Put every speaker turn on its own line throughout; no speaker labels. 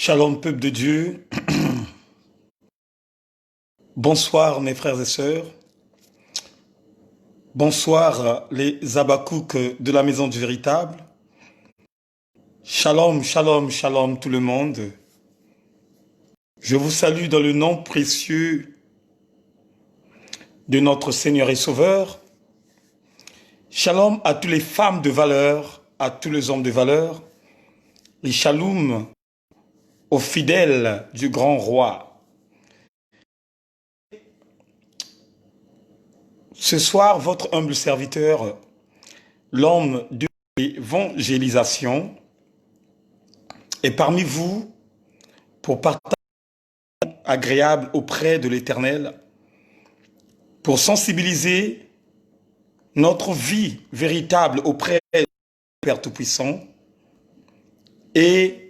Shalom, peuple de Dieu. Bonsoir, mes frères et sœurs. Bonsoir, les Abakouk de la Maison du Véritable. Shalom, shalom, shalom, tout le monde. Je vous salue dans le nom précieux de notre Seigneur et Sauveur. Shalom à toutes les femmes de valeur, à tous les hommes de valeur. Et shalom aux fidèles du grand roi. Ce soir, votre humble serviteur, l'homme de l'évangélisation, est parmi vous pour partager agréable auprès de l'Éternel, pour sensibiliser notre vie véritable auprès du Père Tout-Puissant et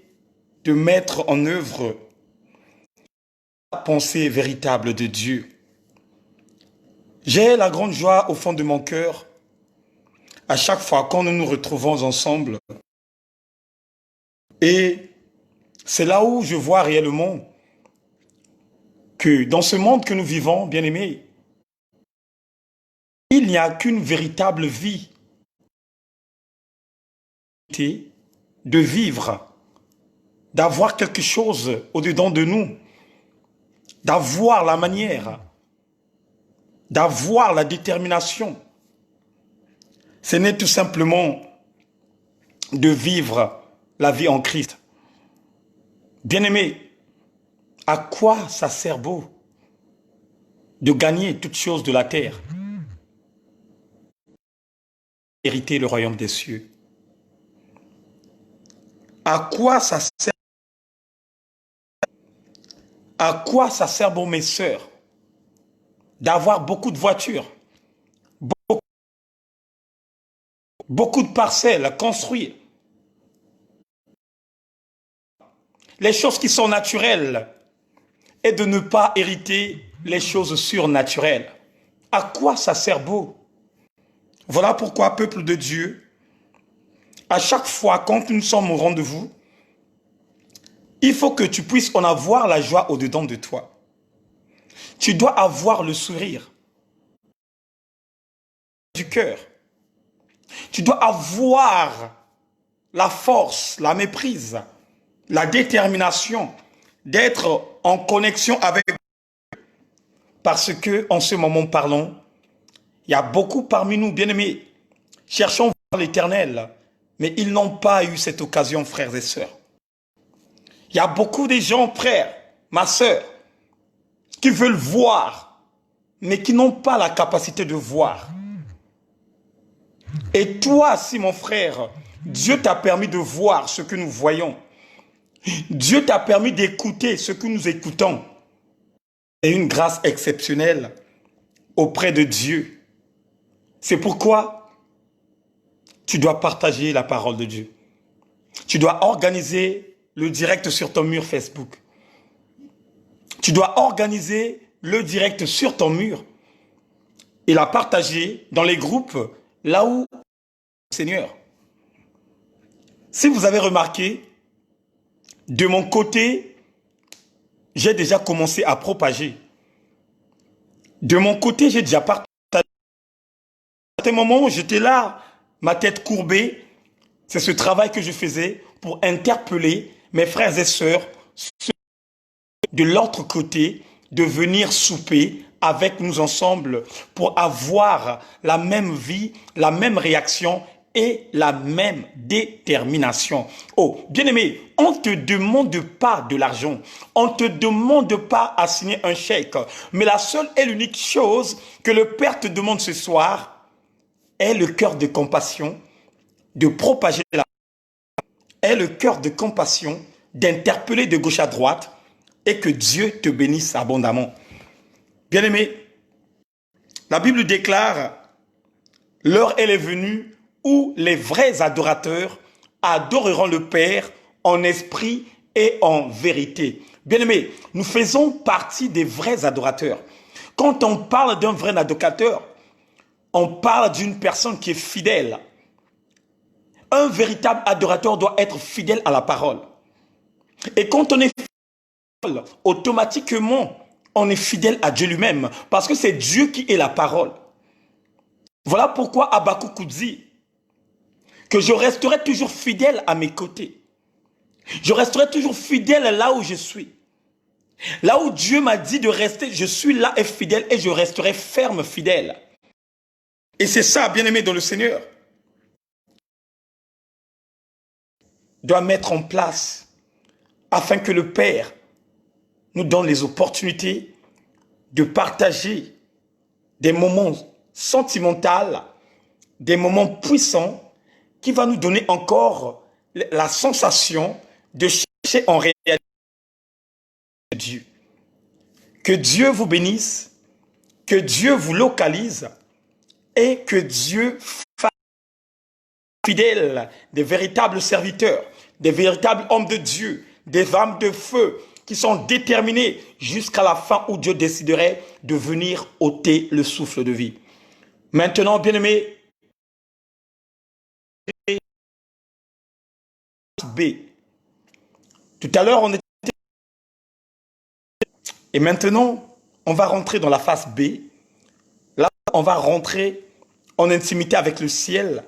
de mettre en œuvre la pensée véritable de Dieu. J'ai la grande joie au fond de mon cœur, à chaque fois quand nous nous retrouvons ensemble. Et c'est là où je vois réellement que dans ce monde que nous vivons, bien-aimés, il n'y a qu'une véritable vie de vivre, d'avoir quelque chose au-dedans de nous, d'avoir la manière, d'avoir la détermination. Ce n'est tout simplement de vivre la vie en Christ. Bien-aimés, à quoi ça sert beau de gagner toutes choses de la terre, hériter le royaume des cieux? À quoi ça sert? À quoi ça sert, bon, mes sœurs, d'avoir beaucoup de voitures, beaucoup de parcelles à construire, les choses qui sont naturelles, et de ne pas hériter les choses surnaturelles? À quoi ça sert beau? Voilà pourquoi, peuple de Dieu, à chaque fois quand nous sommes au rendez-vous, il faut que tu puisses en avoir la joie au-dedans de toi. Tu dois avoir le sourire du cœur. Tu dois avoir la force, la méprise, la détermination d'être en connexion avec Dieu. Parce que, en ce moment parlons, il y a beaucoup parmi nous, bien-aimés, cherchons voir l'Éternel, mais ils n'ont pas eu cette occasion, frères et sœurs. Il y a beaucoup de gens, frères, ma sœur, qui veulent voir, mais qui n'ont pas la capacité de voir. Et toi, si mon frère, Dieu t'a permis de voir ce que nous voyons. Dieu t'a permis d'écouter ce que nous écoutons. Et une grâce exceptionnelle auprès de Dieu. C'est pourquoi tu dois partager la parole de Dieu. Tu dois organiser le direct sur ton mur Facebook. Tu dois organiser le direct sur ton mur et la partager dans les groupes là où Seigneur. Si vous avez remarqué, de mon côté, j'ai déjà commencé à propager. De mon côté, j'ai déjà partagé. À un moment où j'étais là, ma tête courbée, c'est ce travail que je faisais pour interpeller mes frères et sœurs de l'autre côté, de venir souper avec nous ensemble pour avoir la même vie, la même réaction et la même détermination. Oh, bien-aimé, on ne te demande pas de l'argent, on ne te demande pas à signer un chèque, mais la seule et l'unique chose que le Père te demande ce soir est le cœur de compassion, de propager la est le cœur de compassion, d'interpeller de gauche à droite et que Dieu te bénisse abondamment. Bien-aimé, la Bible déclare, l'heure elle est venue où les vrais adorateurs adoreront le Père en esprit et en vérité. Bien-aimé, nous faisons partie des vrais adorateurs. Quand on parle d'un vrai adorateur, on parle d'une personne qui est fidèle. Un véritable adorateur doit être fidèle à la parole. Et quand on est fidèle, automatiquement, on est fidèle à Dieu lui-même. Parce que c'est Dieu qui est la parole. Voilà pourquoi Habakkuk dit que je resterai toujours fidèle à mes côtés. Je resterai toujours fidèle là où je suis. Là où Dieu m'a dit de rester, je suis là et fidèle et je resterai ferme, fidèle. Et c'est ça, bien-aimé dans le Seigneur, doit mettre en place afin que le Père nous donne les opportunités de partager des moments sentimentaux, des moments puissants qui va nous donner encore la sensation de chercher en réalité Dieu. Que Dieu vous bénisse, que Dieu vous localise et que Dieu fasse fidèles des véritables serviteurs, des véritables hommes de Dieu, des âmes de feu qui sont déterminés jusqu'à la fin où Dieu déciderait de venir ôter le souffle de vie. Maintenant, bien-aimés, B. Tout à l'heure, on était... Et maintenant, on va rentrer dans la phase B. Là, on va rentrer en intimité avec le ciel,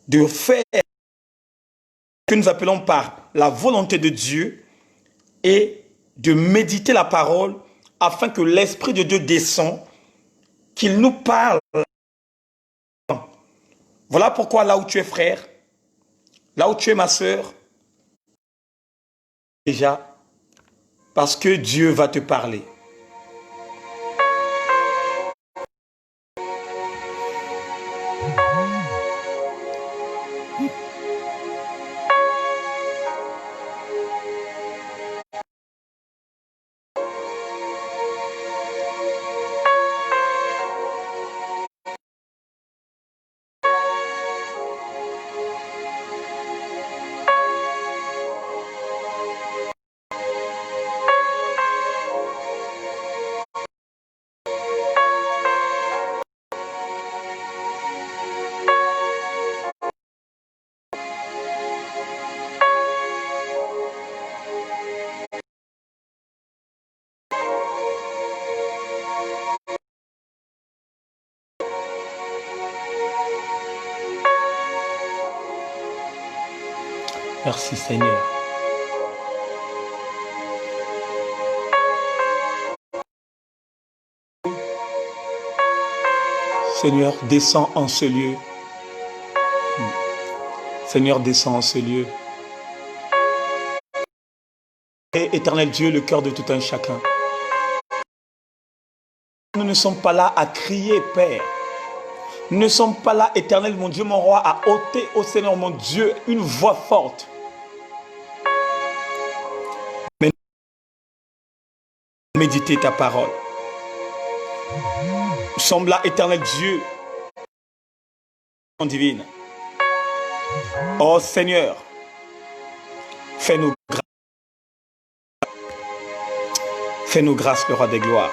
de faire ce que nous appelons par la volonté de Dieu et de méditer la parole afin que l'Esprit de Dieu descende, qu'il nous parle. Voilà pourquoi là où tu es frère, là où tu es ma sœur, déjà, parce que Dieu va te parler. Merci Seigneur. Seigneur, descends en ce lieu. Seigneur, descends en ce lieu. Et éternel Dieu, le cœur de tout un chacun. Nous ne sommes pas là à crier, Père. Nous ne sommes pas là, éternel mon Dieu, mon roi, à ôter au Seigneur mon Dieu une voix forte. Mais méditer ta parole. Nous sommes là, éternel Dieu, divine. Oh Seigneur, fais-nous grâce. Fais-nous grâce, le roi des gloires.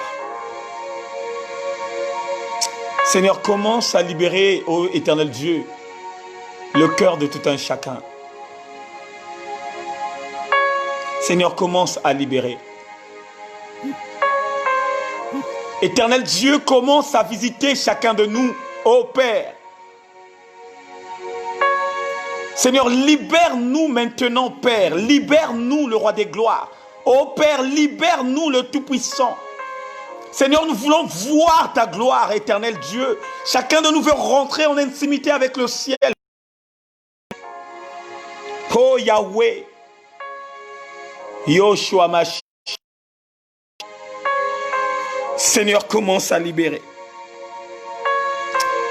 Seigneur, commence à libérer, ô éternel Dieu, le cœur de tout un chacun. Seigneur, commence à libérer. Éternel Dieu, commence à visiter chacun de nous, ô Père. Seigneur, libère-nous maintenant, Père. Libère-nous, le roi des gloires. Ô Père, libère-nous, le Tout-Puissant. Seigneur, nous voulons voir ta gloire, éternel Dieu. Chacun de nous veut rentrer en intimité avec le ciel. Oh Yahweh, Yoshua Mashiach. Seigneur, commence à libérer.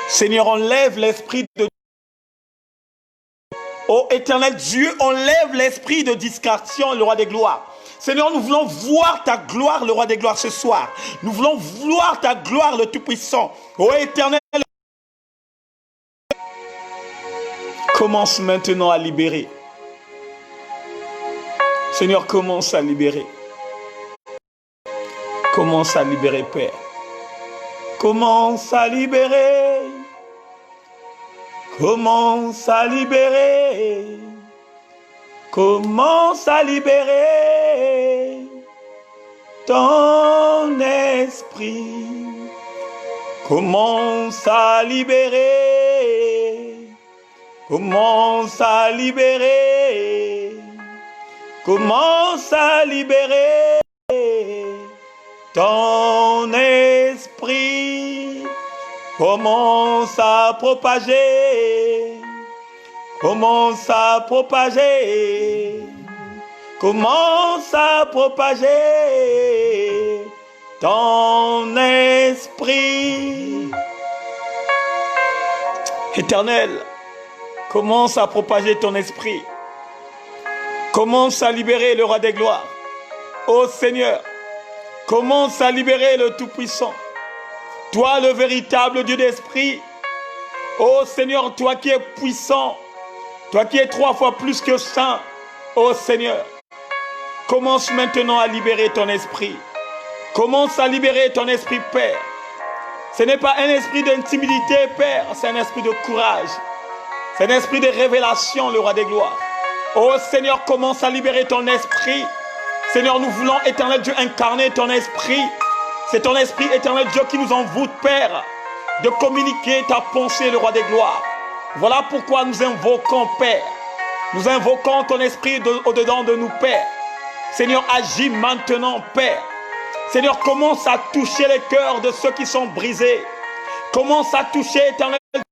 Seigneur, enlève l'esprit de... Oh éternel Dieu, enlève l'esprit de discrétion, le roi des gloires. Seigneur, nous voulons voir ta gloire, le roi des gloires, ce soir. Nous voulons voir ta gloire, le Tout-Puissant. Oh éternel, commence maintenant à libérer. Seigneur, commence à libérer. Commence à libérer, Père. Commence à libérer. Commence à libérer. Commence à libérer ton esprit. Commence à libérer. Commence à libérer. Commence à libérer ton esprit. Commence à propager. Commence à propager. Commence à propager ton esprit. Éternel, commence à propager ton esprit. Commence à libérer le roi des gloires. Ô Seigneur, commence à libérer le Tout-Puissant. Toi, le véritable Dieu d'esprit. Ô Seigneur, toi qui es puissant. Toi qui es 3 fois plus que saint. Ô Seigneur, commence maintenant à libérer ton esprit. Commence à libérer ton esprit, Père. Ce n'est pas un esprit d'intimidité, Père. C'est un esprit de courage. C'est un esprit de révélation, le roi des gloires. Oh Seigneur, commence à libérer ton esprit. Seigneur, nous voulons, éternel Dieu, incarner ton esprit. C'est ton esprit, éternel Dieu, qui nous envoûte, Père, de communiquer ta pensée, le roi des gloires. Voilà pourquoi nous invoquons, Père. Nous invoquons ton esprit au-dedans de nous, Père. Seigneur, agis maintenant, Père. Seigneur, commence à toucher les cœurs de ceux qui sont brisés. Commence à toucher, éternel Dieu,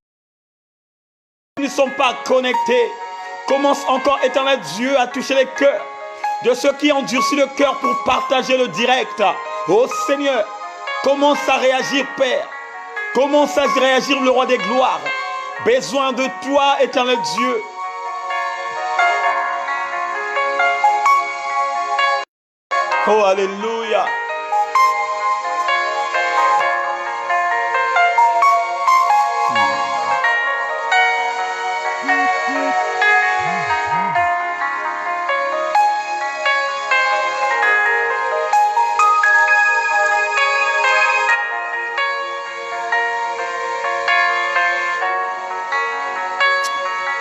qui ne sont pas connectés. Commence encore, éternel Dieu, à toucher les cœurs de ceux qui ont endurci le cœur pour partager le direct. Oh Seigneur, commence à réagir, Père. Commence à réagir, le roi des gloires. Besoin de toi, éternel Dieu. Oh, alléluia.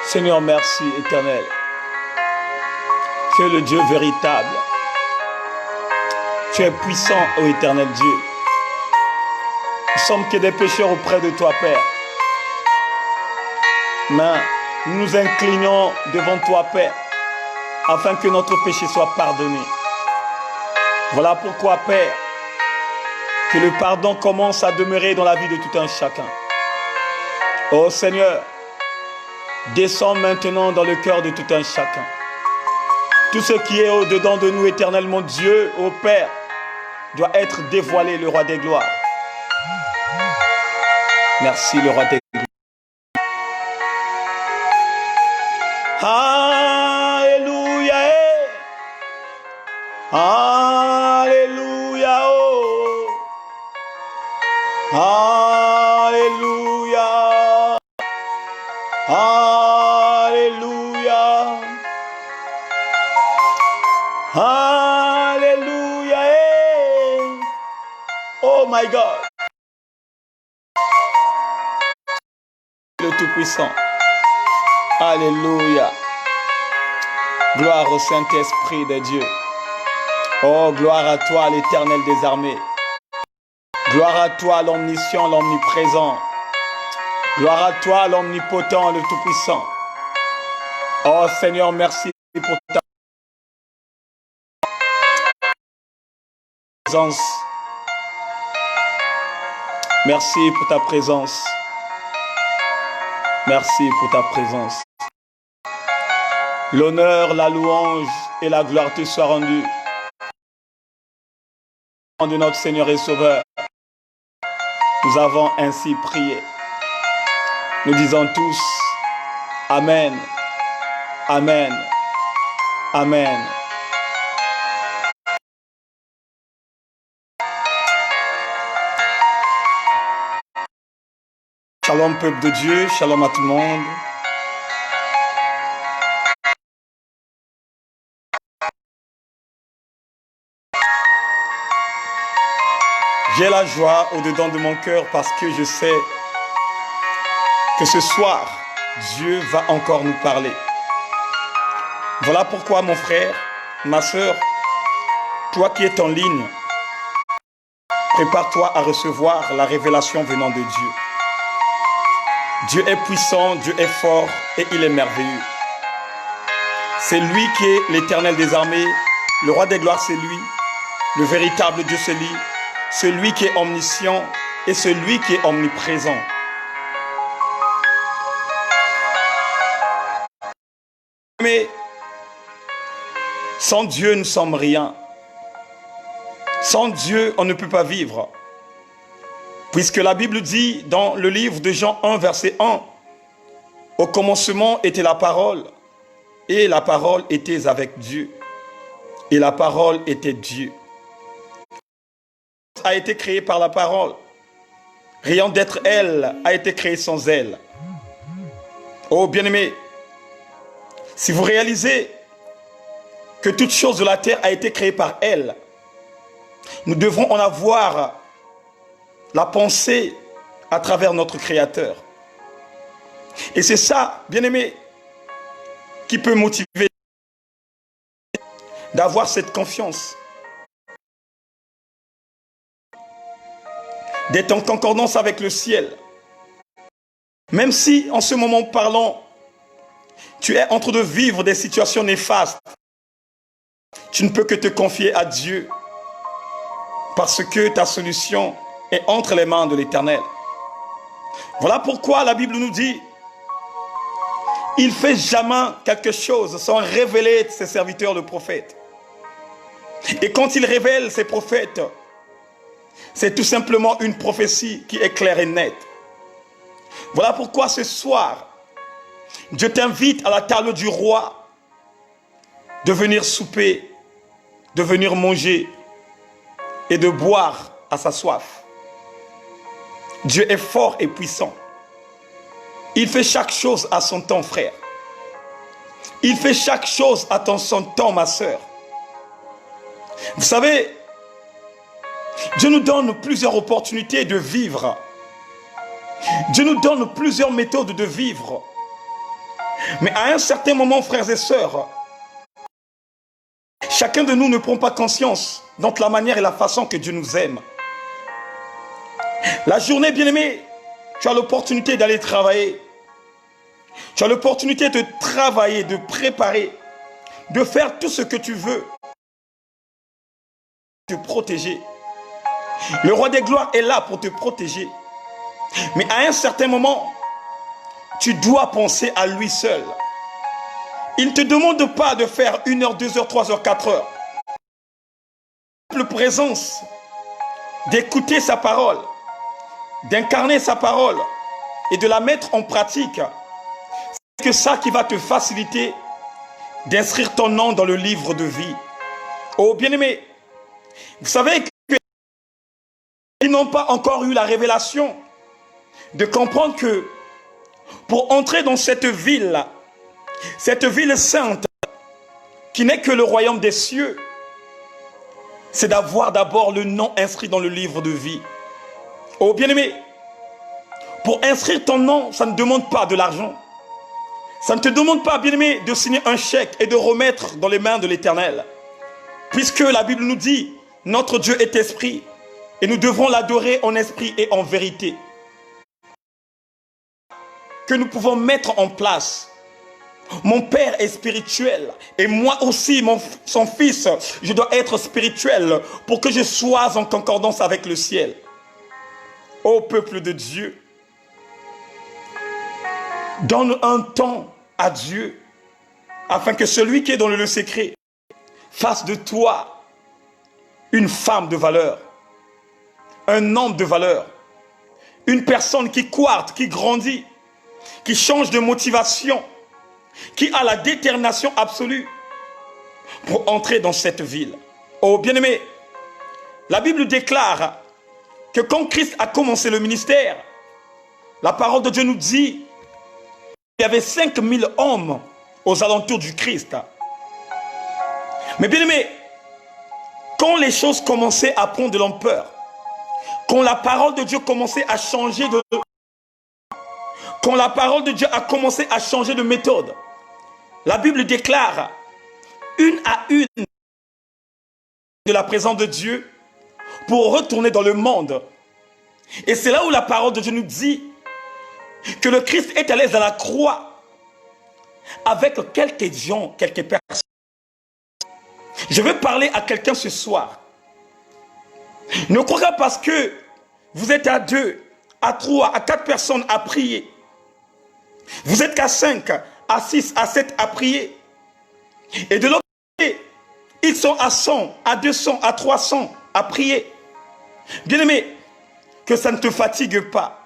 Seigneur, merci, éternel. Tu es le Dieu véritable. Tu es puissant, ô éternel Dieu. Nous sommes que des pécheurs auprès de toi, Père. Mais nous nous inclinons devant toi, Père, afin que notre péché soit pardonné. Voilà pourquoi, Père, que le pardon commence à demeurer dans la vie de tout un chacun. Ô Seigneur, descends maintenant dans le cœur de tout un chacun. Tout ce qui est au-dedans de nous, éternellement Dieu, ô Père, doit être dévoilé, le roi des gloires. Merci, le roi des gloires. Alléluia. Alléluia. Oh. Alléluia. Alléluia. Alléluia. Oh my God. Le Tout-Puissant. Alléluia. Gloire au Saint-Esprit de Dieu. Oh, gloire à toi, l'Éternel des armées. Gloire à toi, l'omniscient, l'omniprésent. Gloire à toi, l'omnipotent, le Tout-Puissant. Oh Seigneur, merci pour ta présence. Merci pour ta présence. Merci pour ta présence. L'honneur, la louange et la gloire te soient rendues. De notre Seigneur et Sauveur, nous avons ainsi prié. Nous disons tous Amen, Amen, Amen. Shalom peuple de Dieu, shalom à tout le monde. J'ai la joie au-dedans de mon cœur parce que je sais que ce soir, Dieu va encore nous parler. Voilà pourquoi, mon frère, ma soeur, toi qui es en ligne, prépare-toi à recevoir la révélation venant de Dieu. Dieu est puissant, Dieu est fort et il est merveilleux. C'est lui qui est l'Éternel des armées, le roi des gloires, c'est lui, le véritable Dieu, c'est lui, celui qui est omniscient et celui qui est omniprésent. Mais sans Dieu, nous ne sommes rien. Sans Dieu, on ne peut pas vivre. Puisque la Bible dit dans le livre de Jean 1, verset 1, « Au commencement était la parole, et la parole était avec Dieu, et la parole était Dieu. » A été créée par la parole. Rien d'être elle a été créé sans elle. Oh bien-aimé, si vous réalisez que toute chose de la terre a été créée par elle, nous devrons en avoir la pensée à travers notre Créateur. Et c'est ça, bien-aimé, qui peut motiver d'avoir cette confiance, d'être en concordance avec le ciel. Même si, en ce moment parlant, tu es en train de vivre des situations néfastes, tu ne peux que te confier à Dieu parce que ta solution est entre les mains de l'Éternel. Voilà pourquoi la Bible nous dit « Il ne fait jamais quelque chose sans révéler ses serviteurs le prophète. » Et quand il révèle ses prophètes, c'est tout simplement une prophétie qui est claire et nette. Voilà pourquoi ce soir, Dieu t'invite à la table du roi de venir souper, de venir manger et de boire à sa soif. Dieu est fort et puissant. Il fait chaque chose à son temps, frère. Il fait chaque chose à son temps, ma sœur. Vous savez, Dieu nous donne plusieurs opportunités de vivre. Dieu nous donne plusieurs méthodes de vivre. Mais à un certain moment, frères et sœurs, chacun de nous ne prend pas conscience de la manière et la façon que Dieu nous aime. La journée, bien-aimé, tu as l'opportunité d'aller travailler. Tu as l'opportunité de travailler, de préparer, de faire tout ce que tu veux. Te protéger. Le roi des gloires est là pour te protéger. Mais à un certain moment, tu dois penser à lui seul. Il ne te demande pas de faire 1 heure, 2 heures, 3 heures, 4 heures. La présence d'écouter sa parole, d'incarner sa parole et de la mettre en pratique, c'est que ça qui va te faciliter d'inscrire ton nom dans le livre de vie. Oh bien-aimé, vous savez qu'ils n'ont pas encore eu la révélation de comprendre que pour entrer dans cette ville sainte, qui n'est que le royaume des cieux, c'est d'avoir d'abord le nom inscrit dans le livre de vie. Oh bien-aimé, pour inscrire ton nom, ça ne demande pas de l'argent. Ça ne te demande pas, bien-aimé, de signer un chèque et de remettre dans les mains de l'Éternel. Puisque la Bible nous dit, notre Dieu est esprit et nous devons l'adorer en esprit et en vérité. Que nous pouvons mettre en place. Mon père est spirituel et moi aussi, son fils, je dois être spirituel pour que je sois en concordance avec le ciel. Ô peuple de Dieu, donne un temps à Dieu afin que celui qui est dans le lieu secret fasse de toi une femme de valeur, un homme de valeur, une personne qui croît, qui grandit, qui change de motivation, qui a la détermination absolue pour entrer dans cette ville. Oh bien-aimé, la Bible déclare que quand Christ a commencé le ministère, la parole de Dieu nous dit qu'il y avait 5000 hommes aux alentours du Christ. Mais bien-aimé, quand les choses commençaient à prendre de l'ampleur, quand la parole de Dieu commençait à changer quand la parole de Dieu a commencé à changer de méthode, la Bible déclare une à une de la présence de Dieu pour retourner dans le monde. Et c'est là où la parole de Dieu nous dit que le Christ est allé à la croix avec quelques gens, quelques personnes. Je veux parler à quelqu'un ce soir. Ne crois pas parce que vous êtes à 2, à 3, à 4 personnes à prier. Vous êtes qu'à 5, à 6, à 7 à prier. Et de l'autre côté, ils sont à 100, à 200, à 300 à prier. Bien-aimé, que ça ne te fatigue pas.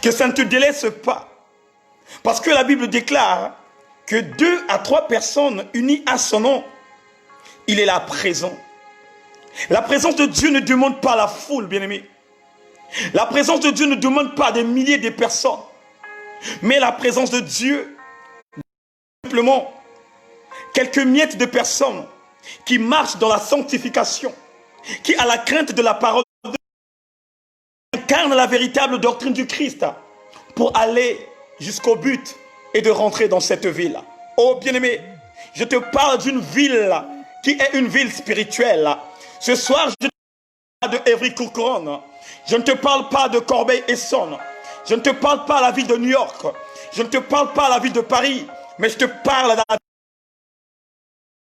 Que ça ne te délaisse pas. Parce que la Bible déclare que 2 à 3 personnes unies à son nom, il est là présent. La présence de Dieu ne demande pas la foule, bien-aimé. La présence de Dieu ne demande pas des milliers de personnes. Mais la présence de Dieu, simplement, quelques miettes de personnes qui marchent dans la sanctification, qui, à la crainte de la parole de Dieu, incarnent la véritable doctrine du Christ pour aller jusqu'au but et de rentrer dans cette ville. Oh bien-aimé, je te parle d'une ville qui est une ville spirituelle. Ce soir, je ne te parle pas de Évry-Courcouronnes. Je ne te parle pas de Corbeil-Essonnes. Je ne te parle pas de la ville de New York. Je ne te parle pas de la ville de Paris. Mais je te parle de la ville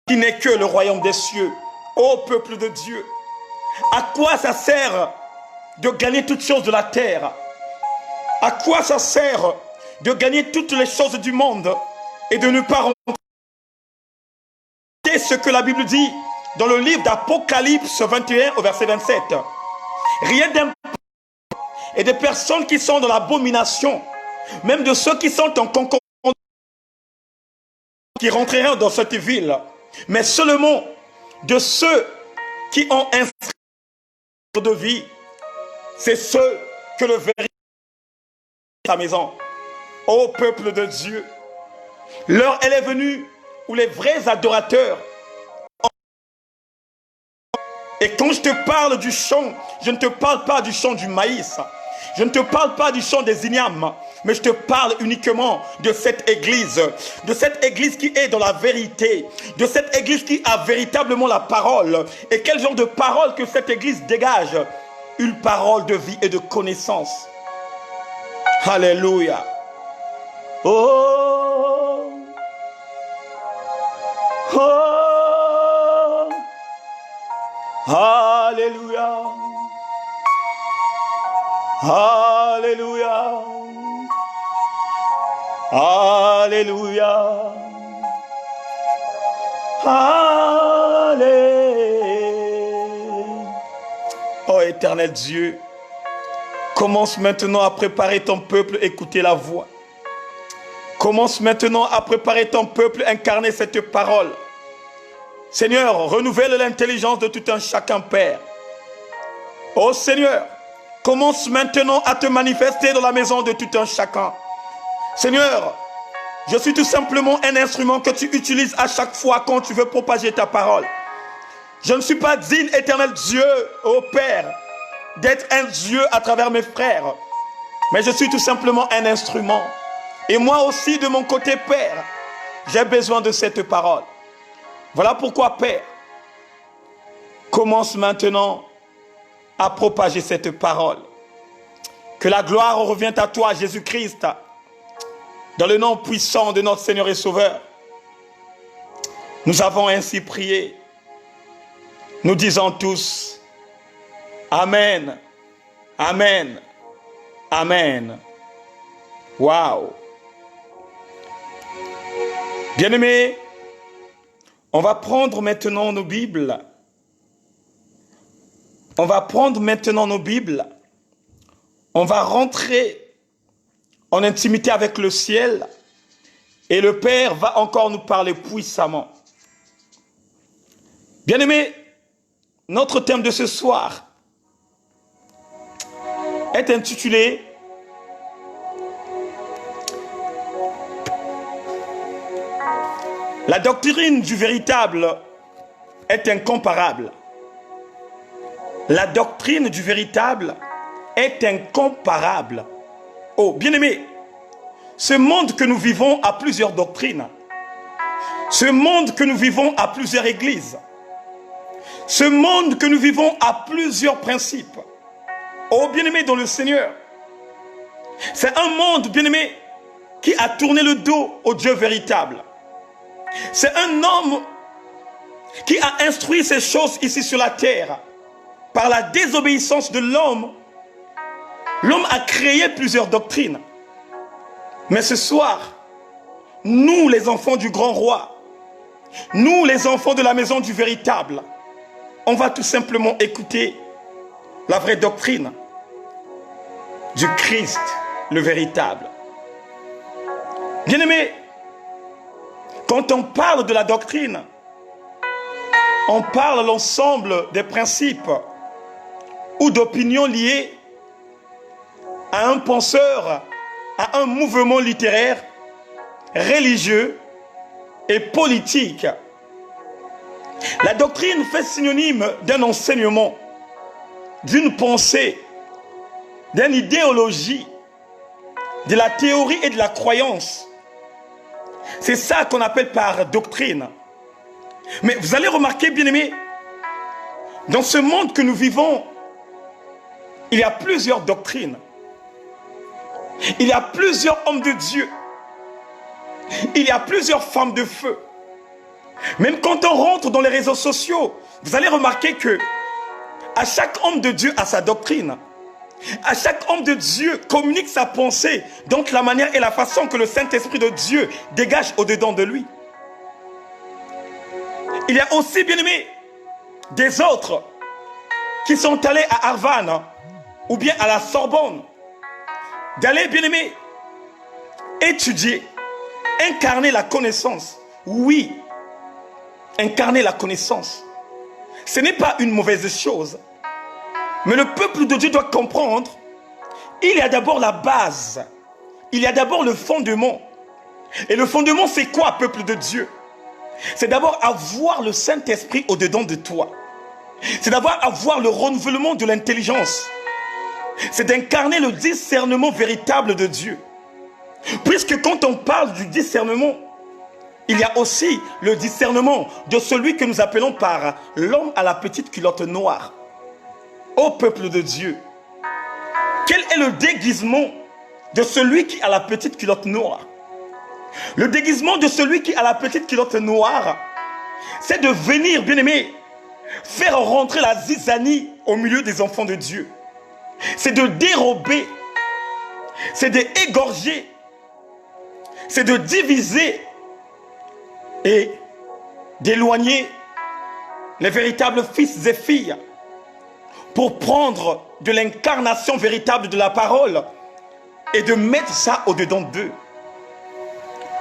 qui n'est que le royaume des cieux. Ô peuple de Dieu, à quoi ça sert de gagner toutes choses de la terre? À quoi ça sert de gagner toutes les choses du monde et de ne pas rencontrer ce que la Bible dit dans le livre d'Apocalypse 21 au verset 27. Rien d'impôt et des personnes qui sont dans l'abomination, même de ceux qui sont en concordance, qui rentreront dans cette ville, mais seulement de ceux qui ont inscrit de vie. C'est ceux que le véritable sa maison. Ô peuple de Dieu, l'heure elle est venue où les vrais adorateurs. Et quand je te parle du chant, je ne te parle pas du chant du maïs. Je ne te parle pas du chant des ignames, mais je te parle uniquement de cette église qui est dans la vérité, de cette église qui a véritablement la parole. Et quel genre de parole que cette église dégage? Une parole de vie et de connaissance. Alléluia. Oh, oh, alléluia. Alléluia. Alléluia. Alléluia. Oh éternel Dieu, commence maintenant à préparer ton peuple, écouter la voix. Commence maintenant à préparer ton peuple, incarner cette parole. Seigneur, renouvelle l'intelligence de tout un chacun, Père. Oh Seigneur, commence maintenant à te manifester dans la maison de tout un chacun. Seigneur, je suis tout simplement un instrument que tu utilises à chaque fois quand tu veux propager ta parole. Je ne suis pas digne, éternel Dieu, ô Père, d'être un Dieu à travers mes frères. Mais je suis tout simplement un instrument. Et moi aussi, de mon côté, Père, j'ai besoin de cette parole. Voilà pourquoi, Père, commence maintenant à propager cette parole. Que la gloire revienne à toi, Jésus-Christ, dans le nom puissant de notre Seigneur et Sauveur. Nous avons ainsi prié. Nous disons tous, Amen, Amen, Amen. Waouh! Bien-aimés, on va prendre maintenant nos Bibles. On va prendre maintenant nos Bibles. On va rentrer en intimité avec le ciel. Et le Père va encore nous parler puissamment. Bien-aimés, notre thème de ce soir est intitulé « La doctrine du véritable est incomparable ». La doctrine du véritable est incomparable. Oh, bien-aimés, ce monde que nous vivons a plusieurs doctrines. Ce monde que nous vivons a plusieurs églises. Ce monde que nous vivons a plusieurs principes. Oh bien-aimé dans le Seigneur, c'est un monde, bien-aimé, qui a tourné le dos au Dieu véritable. C'est un homme qui a instruit ces choses ici sur la terre. Par la désobéissance de l'homme, l'homme a créé plusieurs doctrines. Mais ce soir, nous les enfants du grand roi, nous les enfants de la maison du véritable, on va tout simplement écouter la vraie doctrine du Christ, le véritable. Bien-aimés, quand on parle de la doctrine, on parle l'ensemble des principes ou d'opinions liées à un penseur, à un mouvement littéraire, religieux et politique. La doctrine fait synonyme d'un enseignement, d'une pensée, d'une idéologie, de la théorie et de la croyance. C'est ça qu'on appelle par doctrine. Mais vous allez remarquer, bien-aimés, dans ce monde que nous vivons, il y a plusieurs doctrines. Il y a plusieurs hommes de Dieu. Il y a plusieurs femmes de feu. Même quand on rentre dans les réseaux sociaux, vous allez remarquer que à chaque homme de Dieu a sa doctrine. À chaque homme de Dieu communique sa pensée, donc la manière et la façon que le Saint-Esprit de Dieu dégage au-dedans de lui. Il y a aussi, bien-aimés, des autres qui sont allés à Harvard ou bien à la Sorbonne, d'aller, bien-aimés, étudier, incarner la connaissance. Oui, incarner la connaissance. Ce n'est pas une mauvaise chose. Mais le peuple de Dieu doit comprendre, il y a d'abord la base. Il y a d'abord le fondement. Et le fondement, c'est quoi, peuple de Dieu? C'est d'abord avoir le Saint-Esprit au-dedans de toi. C'est d'abord avoir le renouvellement de l'intelligence. C'est d'incarner le discernement véritable de Dieu. Puisque quand on parle du discernement, il y a aussi le discernement de celui que nous appelons par l'homme à la petite culotte noire. Ô peuple de Dieu, quel est le déguisement de celui qui a la petite culotte noire? Le déguisement de celui qui a la petite culotte noire, c'est de venir, bien-aimé, faire rentrer la zizanie au milieu des enfants de Dieu. C'est de dérober, c'est d'égorger, c'est de diviser et d'éloigner les véritables fils et filles pour prendre de l'incarnation véritable de la parole et de mettre ça au-dedans d'eux.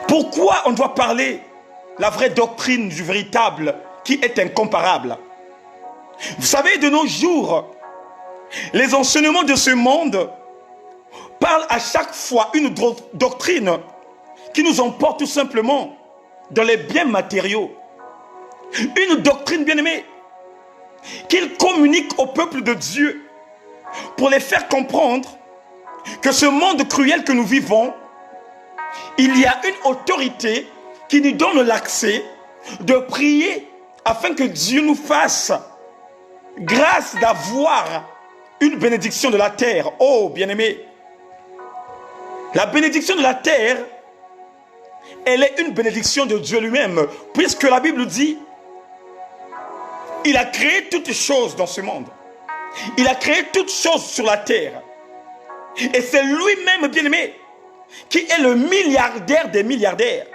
Pourquoi on doit parler la vraie doctrine du véritable qui est incomparable? Vous savez, de nos jours, les enseignements de ce monde parlent à chaque fois une doctrine qui nous emporte tout simplement dans les biens matériaux. Une doctrine, bien-aimée, qu'ils communiquent au peuple de Dieu pour les faire comprendre que ce monde cruel que nous vivons, il y a une autorité qui nous donne l'accès de prier afin que Dieu nous fasse grâce d'avoir une bénédiction de la terre. Oh, bien-aimé, la bénédiction de la terre, elle est une bénédiction de Dieu lui-même, puisque la Bible dit, il a créé toutes choses dans ce monde. Il a créé toutes choses sur la terre. Et c'est lui-même, bien-aimé, qui est le milliardaire des milliardaires.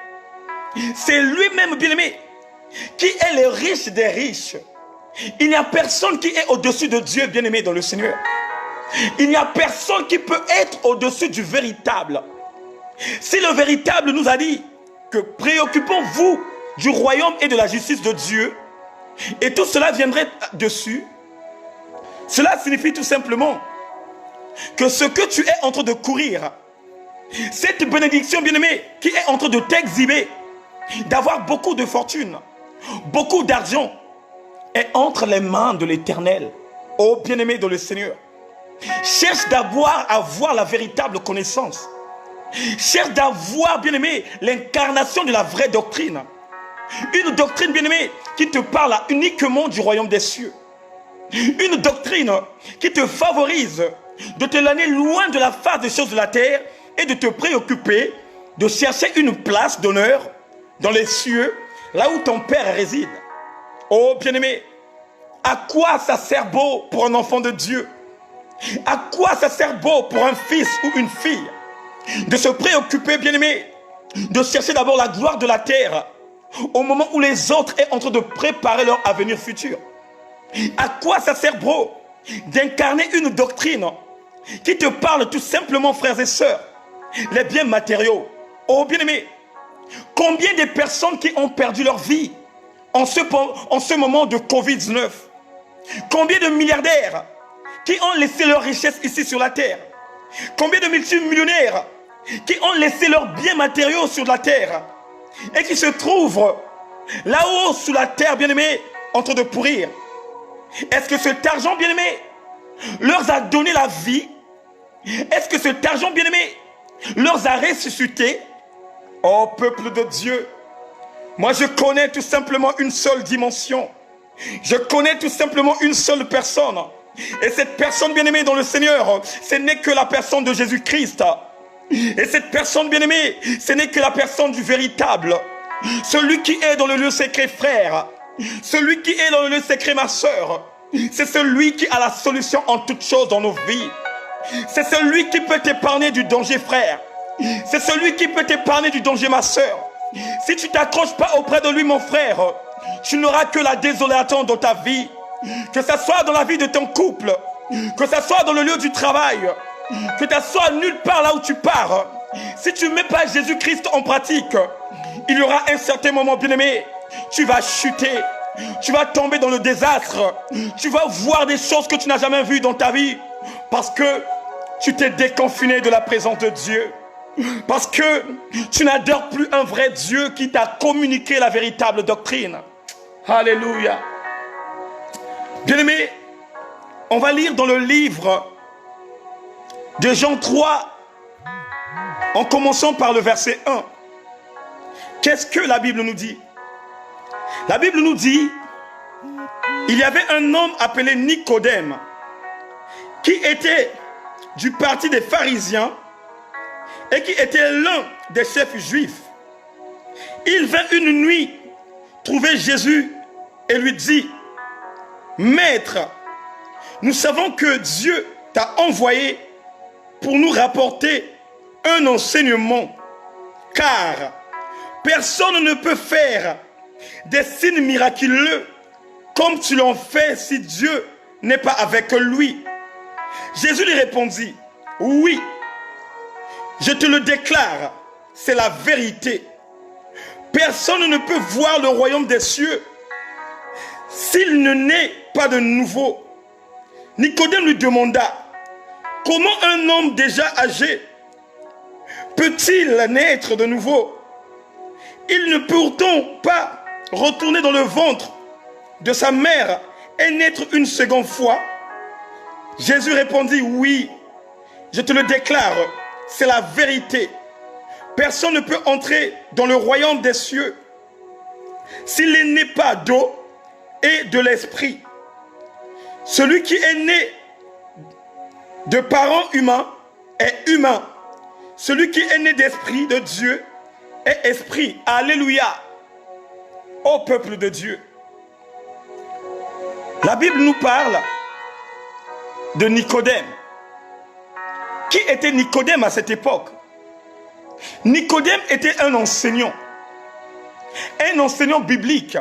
C'est lui-même, bien-aimé, qui est le riche des riches. Il n'y a personne qui est au-dessus de Dieu, bien-aimé, dans le Seigneur. Il n'y a personne qui peut être au-dessus du véritable. Si le véritable nous a dit que préoccupons-vous du royaume et de la justice de Dieu, et tout cela viendrait dessus, cela signifie tout simplement que ce que tu es en train de courir, cette bénédiction, bien-aimée, qui est en train de t'exhiber, d'avoir beaucoup de fortune, beaucoup d'argent, est entre les mains de l'Éternel. Oh bien-aimé dans le Seigneur, cherche d'abord à avoir la véritable connaissance. Cherche d'avoir, bien-aimé, l'incarnation de la vraie doctrine. Une doctrine, bien-aimé, qui te parle uniquement du royaume des cieux. Une doctrine qui te favorise de t'éloigner loin de la face des choses de la terre et de te préoccuper de chercher une place d'honneur dans les cieux, là où ton Père réside. Oh bien-aimé, à quoi ça sert beau pour un enfant de Dieu? À quoi ça sert beau pour un fils ou une fille de se préoccuper, bien-aimé, de chercher d'abord la gloire de la terre au moment où les autres sont en train de préparer leur avenir futur? À quoi ça sert beau d'incarner une doctrine qui te parle tout simplement, frères et sœurs, les biens matériaux? Oh bien-aimé, combien de personnes qui ont perdu leur vie en ce moment de Covid-19? Combien de milliardaires qui ont laissé leur richesse ici sur la terre? Combien de multimillionnaires qui ont laissé leurs biens matériaux sur la terre et qui se trouvent là-haut sous la terre, bien-aimé, en train de pourrir? Est-ce que cet argent, bien-aimé, leur a donné la vie? Est-ce que cet argent, bien-aimé, leur a ressuscité? Oh peuple de Dieu, moi je connais tout simplement une seule dimension. Je connais tout simplement une seule personne. Et cette personne, bien-aimée dans le Seigneur, ce n'est que la personne de Jésus-Christ. Et cette personne, bien-aimée, ce n'est que la personne du véritable. Celui qui est dans le lieu secret, frère. Celui qui est dans le lieu secret, ma sœur. C'est celui qui a la solution en toutes choses dans nos vies. C'est celui qui peut t'épargner du danger, frère. C'est celui qui peut t'épargner du danger, ma sœur. Si tu ne t'accroches pas auprès de lui, mon frère, tu n'auras que la désolation dans ta vie. Que ce soit dans la vie de ton couple, que ce soit dans le lieu du travail, que ce soit nulle part là où tu pars. Si tu ne mets pas Jésus-Christ en pratique, il y aura un certain moment, bien-aimé, tu vas chuter, tu vas tomber dans le désastre, tu vas voir des choses que tu n'as jamais vues dans ta vie, parce que tu t'es déconfiné de la présence de Dieu, parce que tu n'adores plus un vrai Dieu qui t'a communiqué la véritable doctrine. Alléluia. Bien-aimé, on va lire dans le livre de Jean 3, en commençant par le verset 1. Qu'est-ce que la Bible nous dit? La Bible nous dit, il y avait un homme appelé Nicodème, qui était du parti des pharisiens et qui était l'un des chefs juifs. Il vint une nuit trouver Jésus et lui dit, Maître, nous savons que Dieu t'a envoyé pour nous rapporter un enseignement, car personne ne peut faire des signes miraculeux comme tu l'en fais si Dieu n'est pas avec lui. Jésus lui répondit, oui, je te le déclare, c'est la vérité. Personne ne peut voir le royaume des cieux s'il ne naît pas de nouveau. Nicodème lui demanda, comment un homme déjà âgé peut-il naître de nouveau? Il ne peut pourtant pas retourner dans le ventre de sa mère et naître une seconde fois. Jésus répondit, oui, je te le déclare, c'est la vérité. Personne ne peut entrer dans le royaume des cieux s'il n'est né pas d'eau et de l'esprit. Celui qui est né de parents humains est humain. Celui qui est né d'esprit de Dieu est esprit. Alléluia. Ô peuple de Dieu. La Bible nous parle de Nicodème. Qui était Nicodème à cette époque? Nicodème était un enseignant biblique.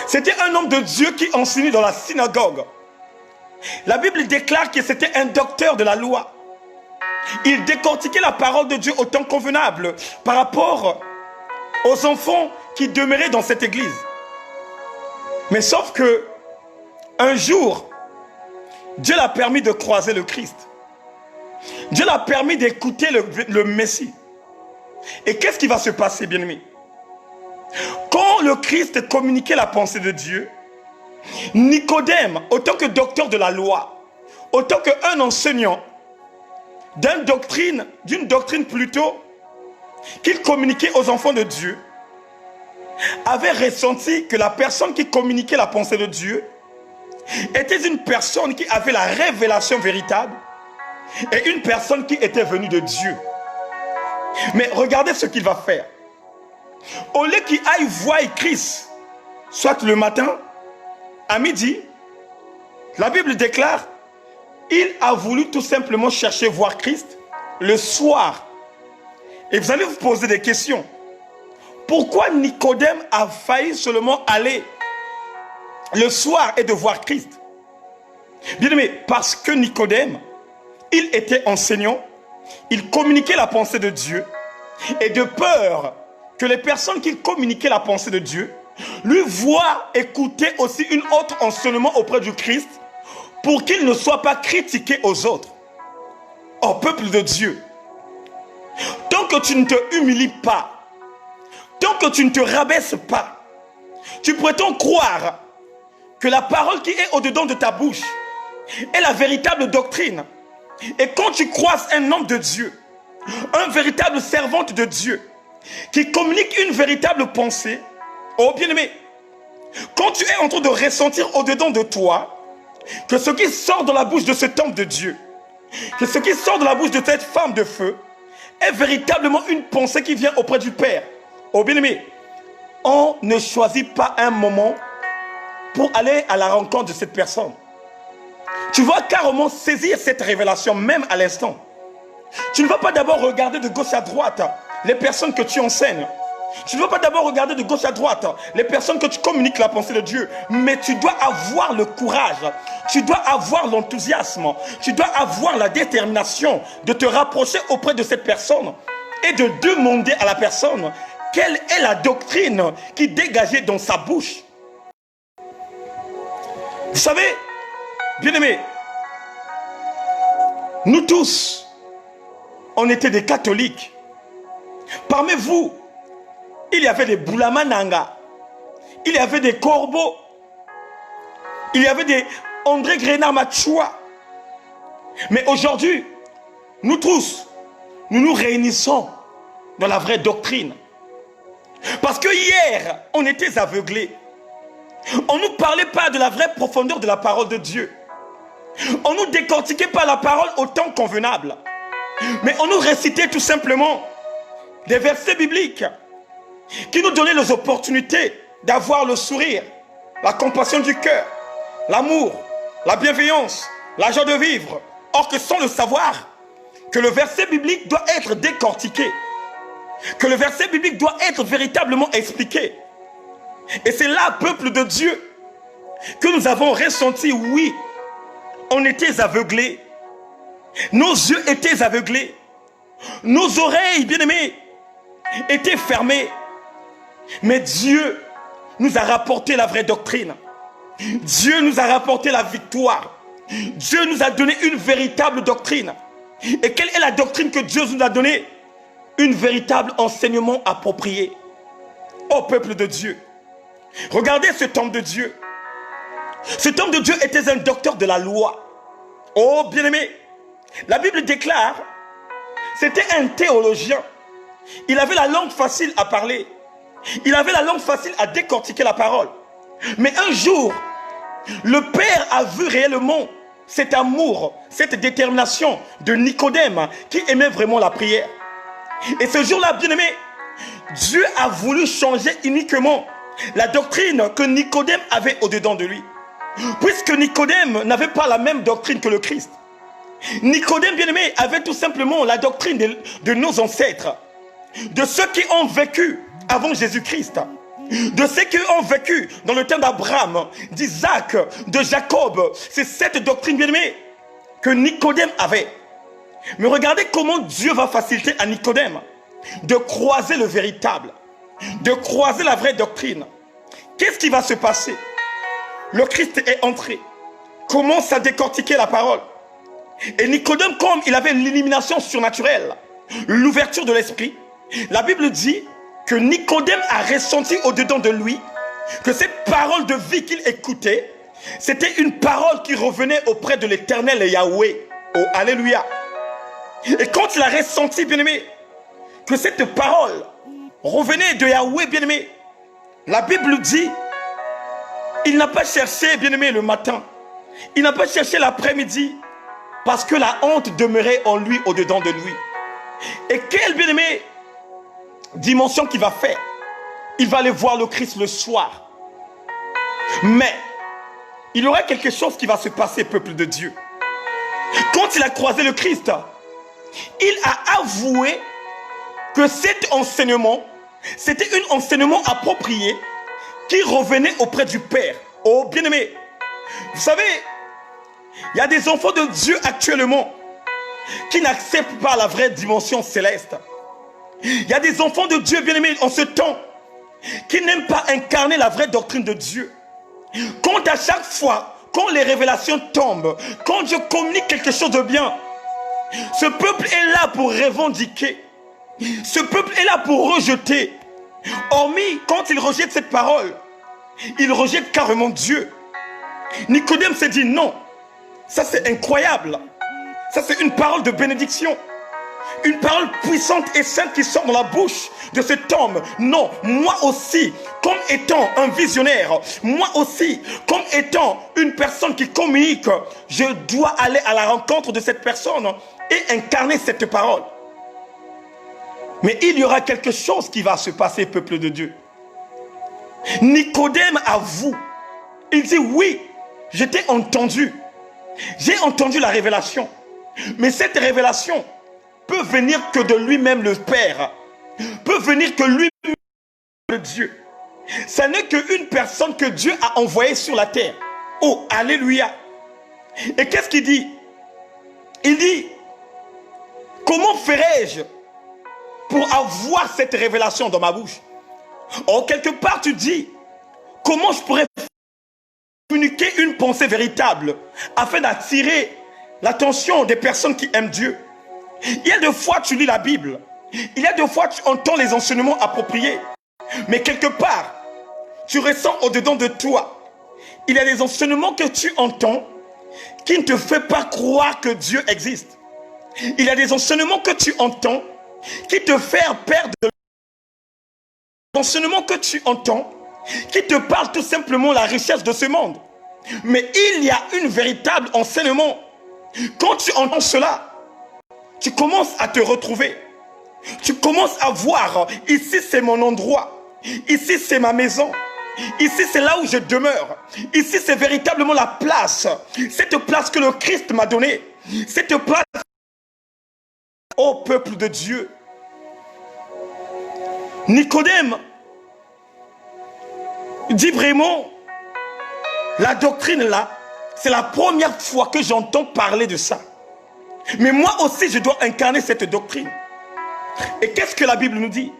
C'était un homme de Dieu qui enseignait dans la synagogue. La Bible déclare que c'était un docteur de la loi. Il décortiquait la parole de Dieu au temps convenable par rapport aux enfants qui demeuraient dans cette église. Mais sauf que un jour, Dieu l'a permis de croiser le Christ. Dieu l'a permis d'écouter le Messie. Et qu'est-ce qui va se passer, bien-aimé? Quand le Christ communiquait la pensée de Dieu, Nicodème, autant que docteur de la loi, autant qu'un enseignant d'une doctrine plutôt, qu'il communiquait aux enfants de Dieu, avait ressenti que la personne qui communiquait la pensée de Dieu était une personne qui avait la révélation véritable et une personne qui était venue de Dieu. Mais regardez ce qu'il va faire. Au lieu qu'il aille voir Christ, soit le matin, à midi, la Bible déclare, il a voulu tout simplement chercher voir Christ le soir. Et vous allez vous poser des questions. Pourquoi Nicodème a failli seulement aller le soir et de voir Christ? Bien aimé, parce que Nicodème, il était enseignant, il communiquait la pensée de Dieu, et de peur que les personnes qui communiquaient la pensée de Dieu lui voient écouter aussi une autre enseignement auprès du Christ pour qu'il ne soit pas critiqué aux autres. Oh peuple de Dieu, tant que tu ne te humilies pas, tant que tu ne te rabaisses pas, tu prétends croire que la parole qui est au-dedans de ta bouche est la véritable doctrine. Et quand tu croises un homme de Dieu, un véritable servante de Dieu, qui communique une véritable pensée, oh bien-aimé, quand tu es en train de ressentir au-dedans de toi que ce qui sort de la bouche de cet homme de Dieu, que ce qui sort de la bouche de cette femme de feu, est véritablement une pensée qui vient auprès du Père. Oh bien-aimé, on ne choisit pas un moment pour aller à la rencontre de cette personne. Tu vas carrément saisir cette révélation même à l'instant. Tu ne vas pas d'abord regarder de gauche à droite les personnes que tu enseignes. Tu ne vas pas d'abord regarder de gauche à droite les personnes que tu communiques la pensée de Dieu. Mais tu dois avoir le courage, tu dois avoir l'enthousiasme, tu dois avoir la détermination de te rapprocher auprès de cette personne et de demander à la personne quelle est la doctrine qui dégageait dans sa bouche. Vous savez, bien-aimés, nous tous, on était des catholiques. Parmi vous, il y avait des Boulamananga, il y avait des Corbeaux, il y avait des André Grenard Machua. Mais aujourd'hui, nous tous, nous nous réunissons dans la vraie doctrine. Parce que hier, on était aveuglés. On ne nous parlait pas de la vraie profondeur de la parole de Dieu. On ne nous décortiquait pas la parole au temps convenable. Mais on nous récitait tout simplement des versets bibliques qui nous donnaient les opportunités d'avoir le sourire, la compassion du cœur, l'amour, la bienveillance, la joie de vivre. Or que sans le savoir, que le verset biblique doit être décortiqué, que le verset biblique doit être véritablement expliqué. Et c'est là, peuple de Dieu, que nous avons ressenti, oui, on était aveuglés. Nos yeux étaient aveuglés. Nos oreilles, bien-aimées, étaient fermées. Mais Dieu nous a rapporté la vraie doctrine. Dieu nous a rapporté la victoire. Dieu nous a donné une véritable doctrine. Et quelle est la doctrine que Dieu nous a donnée? Un véritable enseignement approprié. Ô peuple de Dieu, regardez cet homme de Dieu. Cet homme de Dieu était un docteur de la loi. Oh bien-aimé, la Bible déclare, c'était un théologien. Il avait la langue facile à parler. Il avait la langue facile à décortiquer la parole. Mais un jour, le Père a vu réellement cet amour, cette détermination de Nicodème qui aimait vraiment la prière. Et ce jour-là, bien-aimé, Dieu a voulu changer uniquement la doctrine que Nicodème avait au-dedans de lui. Puisque Nicodème n'avait pas la même doctrine que le Christ. Nicodème, bien-aimé, avait tout simplement la doctrine de nos ancêtres, de ceux qui ont vécu avant Jésus-Christ, de ceux qui ont vécu dans le temps d'Abraham, d'Isaac, de Jacob. C'est cette doctrine, bien-aimé, que Nicodème avait. Mais regardez comment Dieu va faciliter à Nicodème de croiser le véritable, de croiser la vraie doctrine. Qu'est-ce qui va se passer? Le Christ est entré, commence à décortiquer la parole. Et Nicodème, comme il avait l'illumination surnaturelle, l'ouverture de l'esprit, la Bible dit que Nicodème a ressenti au-dedans de lui que cette parole de vie qu'il écoutait, c'était une parole qui revenait auprès de l'Éternel Yahweh. Oh, alléluia. Et quand il a ressenti, bien-aimé, que cette parole revenait de Yahweh, bien-aimé, La Bible dit, il n'a pas cherché, bien-aimé, le matin. Il n'a pas cherché l'après-midi parce que la honte demeurait en lui, au-dedans de lui. Et quelle, bien-aimé, dimension qu'il va faire. Il va aller voir le Christ le soir. Mais il y aura quelque chose qui va se passer, peuple de Dieu. Quand il a croisé le Christ, il a avoué que cet enseignement, c'était un enseignement approprié qui revenait auprès du Père. Oh, bien-aimé, vous savez, il y a des enfants de Dieu actuellement qui n'acceptent pas la vraie dimension céleste. Il y a des enfants de Dieu, bien-aimés, en ce temps, qui n'aiment pas incarner la vraie doctrine de Dieu. Quand à chaque fois, quand les révélations tombent, quand je communique quelque chose de bien, ce peuple est là pour revendiquer. Ce peuple est là pour rejeter. Hormis, quand il rejette cette parole, il rejette carrément Dieu. Nicodème s'est dit non. Ça c'est incroyable. Ça c'est une parole de bénédiction. Une parole puissante et sainte qui sort de la bouche de cet homme. Non, moi aussi, comme étant un visionnaire, moi aussi, comme étant une personne qui communique, je dois aller à la rencontre de cette personne et incarner cette parole. Mais il y aura quelque chose qui va se passer, peuple de Dieu. Nicodème avoue. Il dit oui, j'étais entendu. J'ai entendu la révélation. Mais cette révélation peut venir que de lui-même le Père. Peut venir que lui-même le Dieu. Ce n'est qu'une personne que Dieu a envoyée sur la terre. Oh, alléluia. Et qu'est-ce qu'il dit? Il dit, comment ferais-je pour avoir cette révélation dans ma bouche? Or, quelque part, tu dis, comment je pourrais communiquer une pensée véritable afin d'attirer l'attention des personnes qui aiment Dieu? Il y a des fois, tu lis la Bible. Il y a des fois, tu entends les enseignements appropriés. Mais quelque part, tu ressens au-dedans de toi. Il y a des enseignements que tu entends qui ne te font pas croire que Dieu existe. Il y a des enseignements que tu entends qui te font perdre l'enseignement que tu entends, qui te parle tout simplement de la richesse de ce monde. Mais il y a une véritable enseignement. Quand tu entends cela, tu commences à te retrouver. Tu commences à voir, ici c'est mon endroit. Ici c'est ma maison. Ici c'est là où je demeure. Ici c'est véritablement la place. Cette place que le Christ m'a donnée. Cette place, ô peuple de Dieu. Nicodème dit vraiment, la doctrine là, c'est la première fois que j'entends parler de ça. Mais moi aussi, je dois incarner cette doctrine. Et qu'est-ce que la Bible nous dit?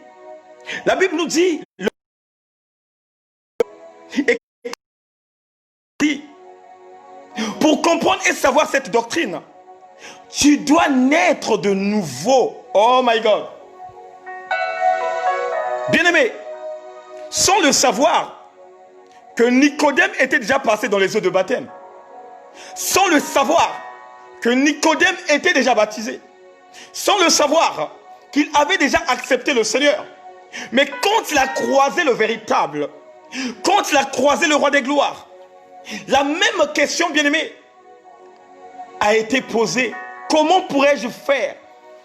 La Bible nous dit, pour comprendre et savoir cette doctrine, tu dois naître de nouveau. Oh my God. Bien-aimé, sans le savoir, que Nicodème était déjà passé dans les eaux de baptême. Sans le savoir, que Nicodème était déjà baptisé. Sans le savoir, qu'il avait déjà accepté le Seigneur. Mais quand il a croisé le véritable, quand il a croisé le roi des gloires, la même question, bien-aimé, a été posée. Comment pourrais-je faire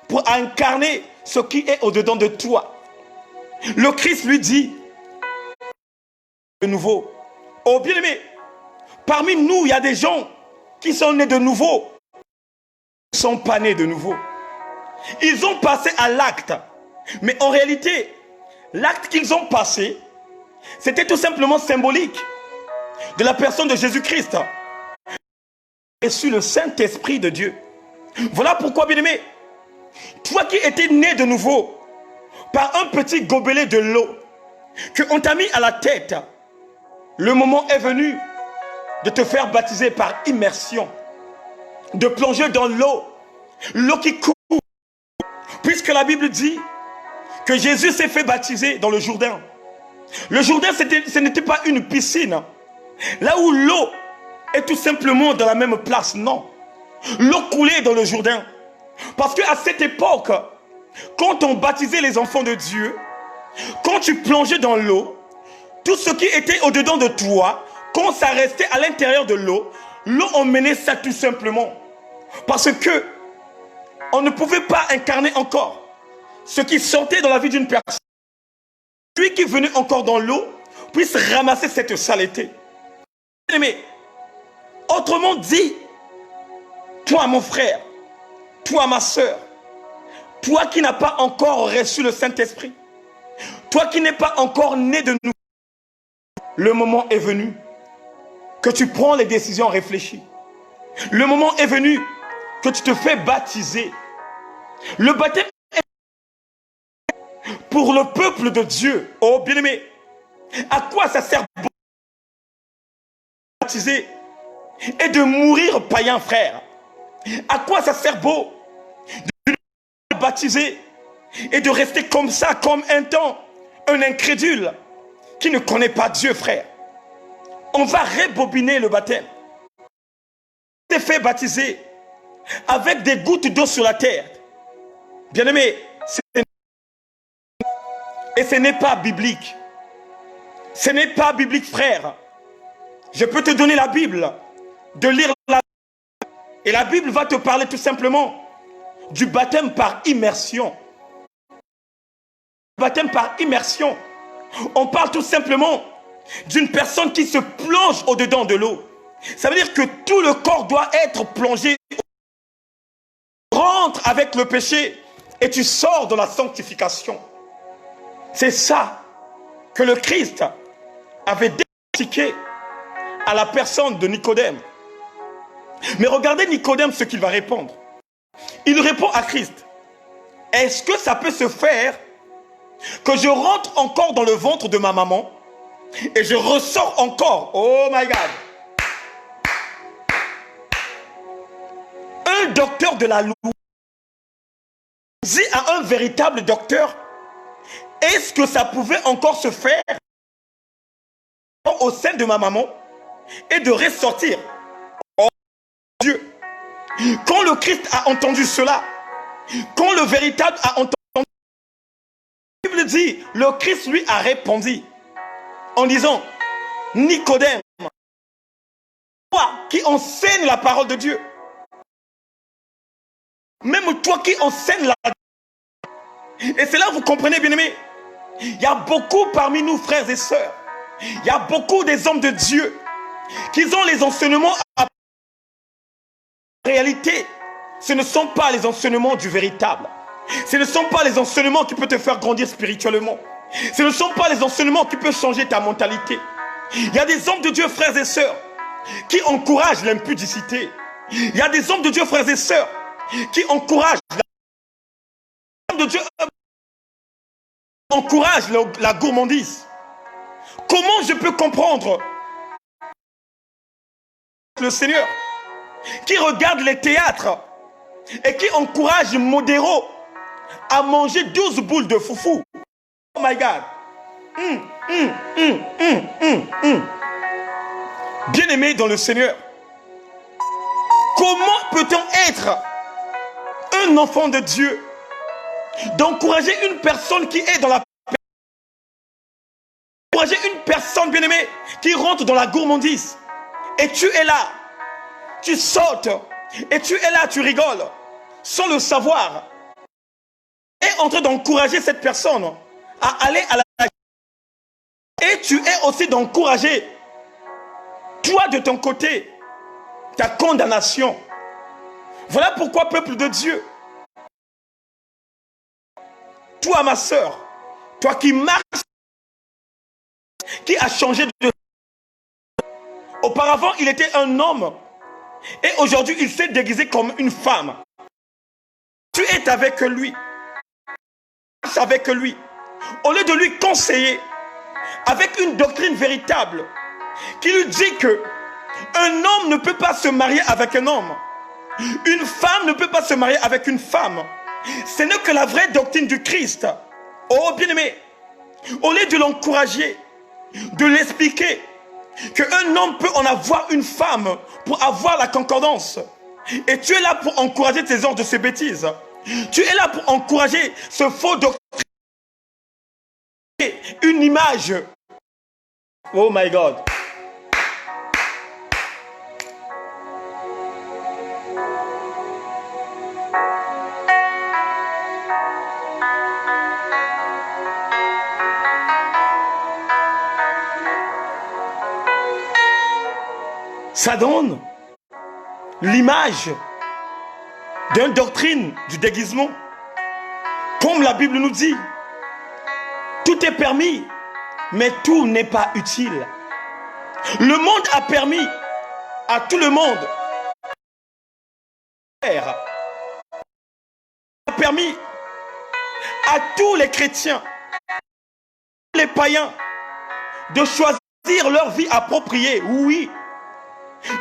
pour incarner ce qui est au-dedans de toi? Le Christ lui dit, de nouveau. Oh bien-aimé, parmi nous, il y a des gens qui sont nés de nouveau. Ils ne sont pas nés de nouveau. Ils ont passé à l'acte. Mais en réalité, l'acte qu'ils ont passé, c'était tout simplement symbolique de la personne de Jésus-Christ. Et sur le Saint-Esprit de Dieu. Voilà pourquoi, bien-aimé, toi qui étais né de nouveau par un petit gobelet de l'eau qu'on t'a mis à la tête, le moment est venu de te faire baptiser par immersion, de plonger dans l'eau, l'eau qui coule, puisque la Bible dit que Jésus s'est fait baptiser dans le Jourdain. Le Jourdain, ce n'était pas une piscine, là où l'eau est tout simplement dans la même place, non. L'eau coulait dans le Jourdain. Parce qu'à cette époque, quand on baptisait les enfants de Dieu, quand tu plongeais dans l'eau, Tout ce qui était au-dedans de toi, quand ça restait à l'intérieur de l'eau, l'eau emmenait ça tout simplement. Parce que on ne pouvait pas incarner encore ce qui sortait dans la vie d'une personne. Lui qui venait encore dans l'eau puisse ramasser cette saleté. Mais autrement dit, toi mon frère, toi ma soeur, toi qui n'as pas encore reçu le Saint-Esprit, toi qui n'es pas encore né de nouveau, le moment est venu que tu prends les décisions réfléchies. Le moment est venu que tu te fais baptiser. Le baptême est pour le peuple de Dieu. Oh bien-aimé, à quoi ça sert de baptiser et de mourir païen, frère? À quoi ça sert beau de baptiser et de rester comme ça, comme un temps, un incrédule qui ne connaît pas Dieu, frère? On va rebobiner le baptême. Tu t'es fait baptiser avec des gouttes d'eau sur la terre. Bien-aimé, et ce n'est pas biblique. Ce n'est pas biblique, frère. Je peux te donner la Bible, de lire la Bible, et la Bible va te parler tout simplement du baptême par immersion. Baptême par immersion. On parle tout simplement d'une personne qui se plonge au-dedans de l'eau. Ça veut dire que tout le corps doit être plongé. Rentre avec le péché et tu sors de la sanctification. C'est ça que le Christ avait expliqué à la personne de Nicodème. Mais regardez Nicodème ce qu'il va répondre. Il répond à Christ. Est-ce que ça peut se faire que je rentre encore dans le ventre de ma maman et je ressors encore? Oh my God! Un docteur de la loi dit à un véritable docteur, est-ce que ça pouvait encore se faire au sein de ma maman et de ressortir? Oh Dieu! Quand le Christ a entendu cela, quand le véritable a entendu, la Bible dit, le Christ lui a répondu en disant, Nicodème, toi qui enseignes la parole de Dieu, même toi qui enseignes la... Et c'est là vous comprenez, bien-aimés, il y a beaucoup parmi nous, frères et sœurs, il y a beaucoup des hommes de Dieu qui ont les enseignements. En réalité, ce ne sont pas les enseignements du véritable. Ce ne sont pas les enseignements qui peuvent te faire grandir spirituellement. Ce ne sont pas les enseignements qui peuvent changer ta mentalité. Il y a des hommes de Dieu, frères et sœurs, qui encouragent l'impudicité. Il y a des hommes de Dieu, frères et sœurs, qui encouragent de Dieu encourage la gourmandise. Comment je peux comprendre le Seigneur qui regarde les théâtres et qui encourage Modéro à manger 12 boules de foufou? Oh my God! Bien-aimé dans le Seigneur, comment peut-on être un enfant de Dieu, d'encourager une personne qui est dans la paix, d'encourager une personne, bien-aimée, qui rentre dans la gourmandise, et tu es là, tu sautes, et tu es là, tu rigoles, sans le savoir, et en train d'encourager cette personne à aller à la... Et tu es aussi d'encourager, toi de ton côté, ta condamnation. Voilà pourquoi, peuple de Dieu, toi ma soeur, toi qui marches, qui a changé de... Auparavant, il était un homme, et aujourd'hui, il s'est déguisé comme une femme. Tu es avec lui, avec lui, au lieu de lui conseiller avec une doctrine véritable qui lui dit que un homme ne peut pas se marier avec un homme, une femme ne peut pas se marier avec une femme. Ce n'est que la vraie doctrine du Christ. Oh bien-aimé, au lieu de l'encourager, de l'expliquer qu'un homme peut en avoir une femme pour avoir la concordance, et tu es là pour encourager tes ordres de ces bêtises, tu es là pour encourager ce faux doctrine, une image Oh my God. Ça donne l'image d'une doctrine du déguisement. Comme la Bible nous dit, tout est permis, mais tout n'est pas utile. Le monde a permis à tout le monde, a permis à tous les chrétiens, les païens, de choisir leur vie appropriée, oui.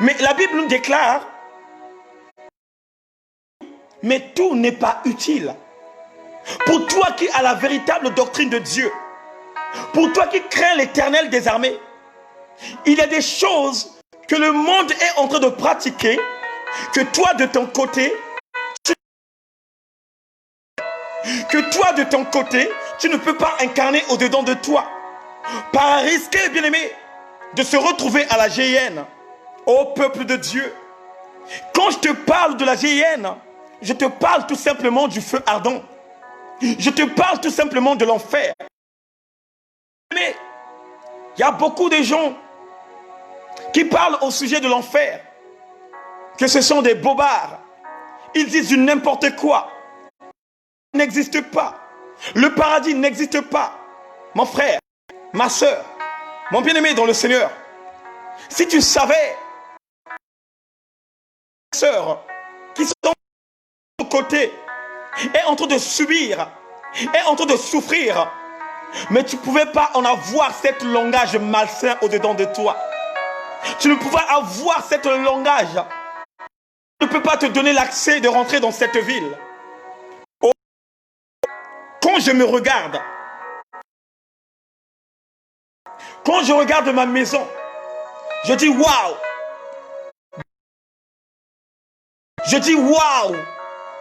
Mais la Bible nous déclare, mais tout n'est pas utile. Pour toi qui as la véritable doctrine de Dieu, pour toi qui crains l'Éternel des armées, il y a des choses que le monde est en train de pratiquer, que toi de ton côté, tu ne peux pas incarner au-dedans de toi. Par risquer, bien-aimé, de se retrouver à la GIN, au peuple de Dieu. Quand je te parle de la GIN, je te parle tout simplement du feu ardent. Je te parle tout simplement de l'enfer. Mais il y a beaucoup de gens qui parlent au sujet de l'enfer, que ce sont des bobards. Ils disent du n'importe quoi. Il n'existe pas. Le paradis n'existe pas. Mon frère, ma soeur, mon bien-aimé dans le Seigneur, si tu savais, sœurs qui sont de côté, est en train de subir, est en train de souffrir, mais tu ne pouvais pas en avoir cet langage malsain au-dedans de toi. Tu ne pouvais avoir cet langage. Je ne peux pas te donner l'accès de rentrer dans cette ville. Oh, quand je me regarde, quand je regarde ma maison, je dis waouh. Je dis waouh,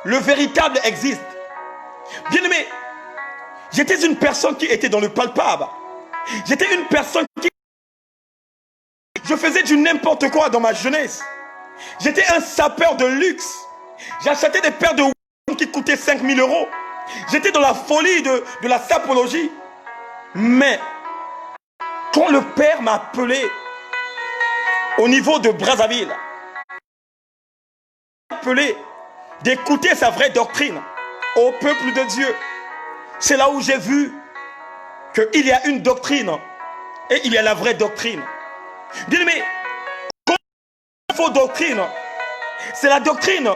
le véritable existe. Bien-aimé, j'étais une personne qui était dans le palpable. J'étais une personne qui... Je faisais du n'importe quoi dans ma jeunesse. J'étais un sapeur de luxe. J'achetais des paires de qui coûtaient 5 000 €. J'étais dans la folie de la sapologie. Mais, quand le Père m'a appelé au niveau de Brazzaville, d'écouter sa vraie doctrine au peuple de Dieu, c'est là où j'ai vu qu'il y a une doctrine et il y a la vraie doctrine. Bien-aimé, la fausse doctrine, c'est la doctrine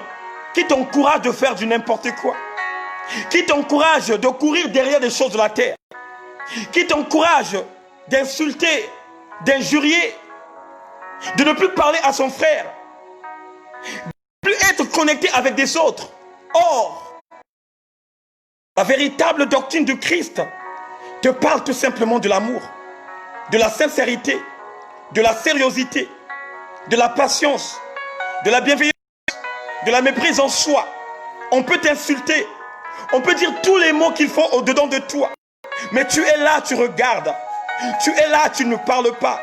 qui t'encourage de faire du n'importe quoi, qui t'encourage de courir derrière des choses de la terre, qui t'encourage d'insulter, d'injurier, de ne plus parler à son frère, de ne plus être connecté avec des autres. Or, la véritable doctrine de Christ te parle tout simplement de l'amour, de la sincérité, de la sérieuxité, de la patience, de la bienveillance, de la méprise en soi. On peut t'insulter, on peut dire tous les mots qu'il faut au-dedans de toi, mais tu es là, tu regardes, tu es là, tu ne parles pas,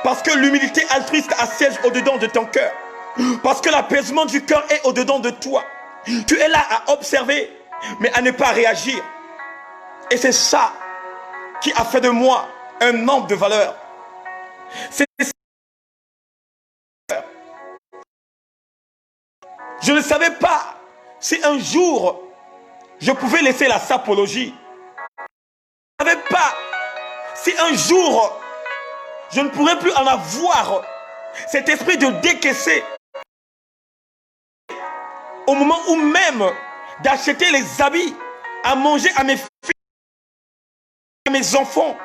parce que l'humilité altruiste assiège au-dedans de ton cœur, parce que l'apaisement du cœur est au-dedans de toi. Tu es là à observer, mais à ne pas réagir. Et c'est ça qui a fait de moi un homme de valeur. C'est ça. Je ne savais pas si un jour je pouvais laisser la sapologie. Je ne savais pas si un jour je ne pourrais plus en avoir cet esprit de décaisser. Au moment où même d'acheter les habits, à manger à mes filles, à mes enfants,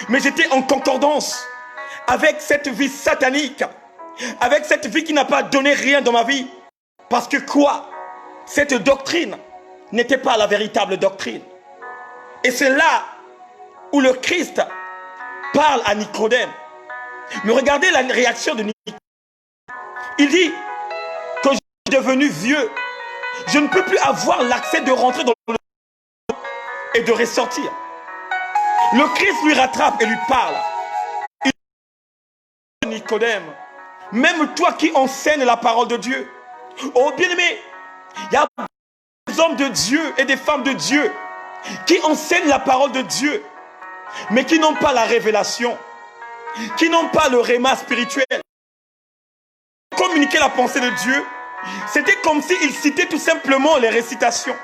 mais j'étais en concordance avec cette vie satanique, avec cette vie qui n'a pas donné rien dans ma vie. Parce que quoi? Cette doctrine n'était pas la véritable doctrine. Et c'est là où le Christ parle à Nicodème. Mais regardez la réaction de Nicodème. Il dit que je suis devenu vieux. Je ne peux plus avoir l'accès de rentrer dans le et de ressortir. Le Christ lui rattrape et lui parle. Il Nicodème, même toi qui enseignes la parole de Dieu. Oh bien-aimé, il y a des hommes de Dieu et des femmes de Dieu qui enseignent la parole de Dieu, mais qui n'ont pas la révélation, qui n'ont pas le réma spirituel. Communiquer la pensée de Dieu, c'était comme s'ils citaient tout simplement les récitations.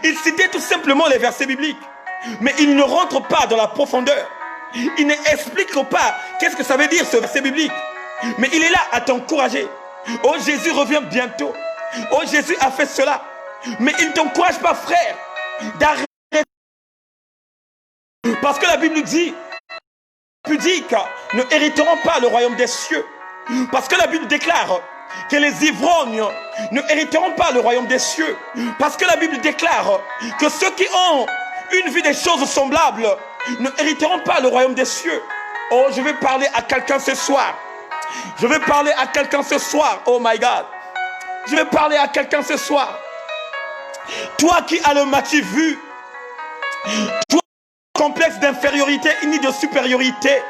Ils citaient tout simplement les versets bibliques. Mais ils ne rentrent pas dans la profondeur. Ils n'expliquent pas qu'est-ce que ça veut dire ce verset biblique. Mais il est là à t'encourager. Oh, Jésus revient bientôt. Oh, Jésus a fait cela. Mais il ne t'encourage pas, frère, d'arrêter. Parce que la Bible dit, pudiques ne hériteront pas le royaume des cieux. Parce que la Bible déclare que les ivrognes ne hériteront pas le royaume des cieux. Parce que la Bible déclare que ceux qui ont une vie des choses semblables ne hériteront pas le royaume des cieux. Oh, je vais parler à quelqu'un ce soir. Je vais parler à quelqu'un ce soir. Oh my God. Je vais parler à quelqu'un ce soir. Toi qui as le mati vu, toi complexe d'infériorité ni de supériorité,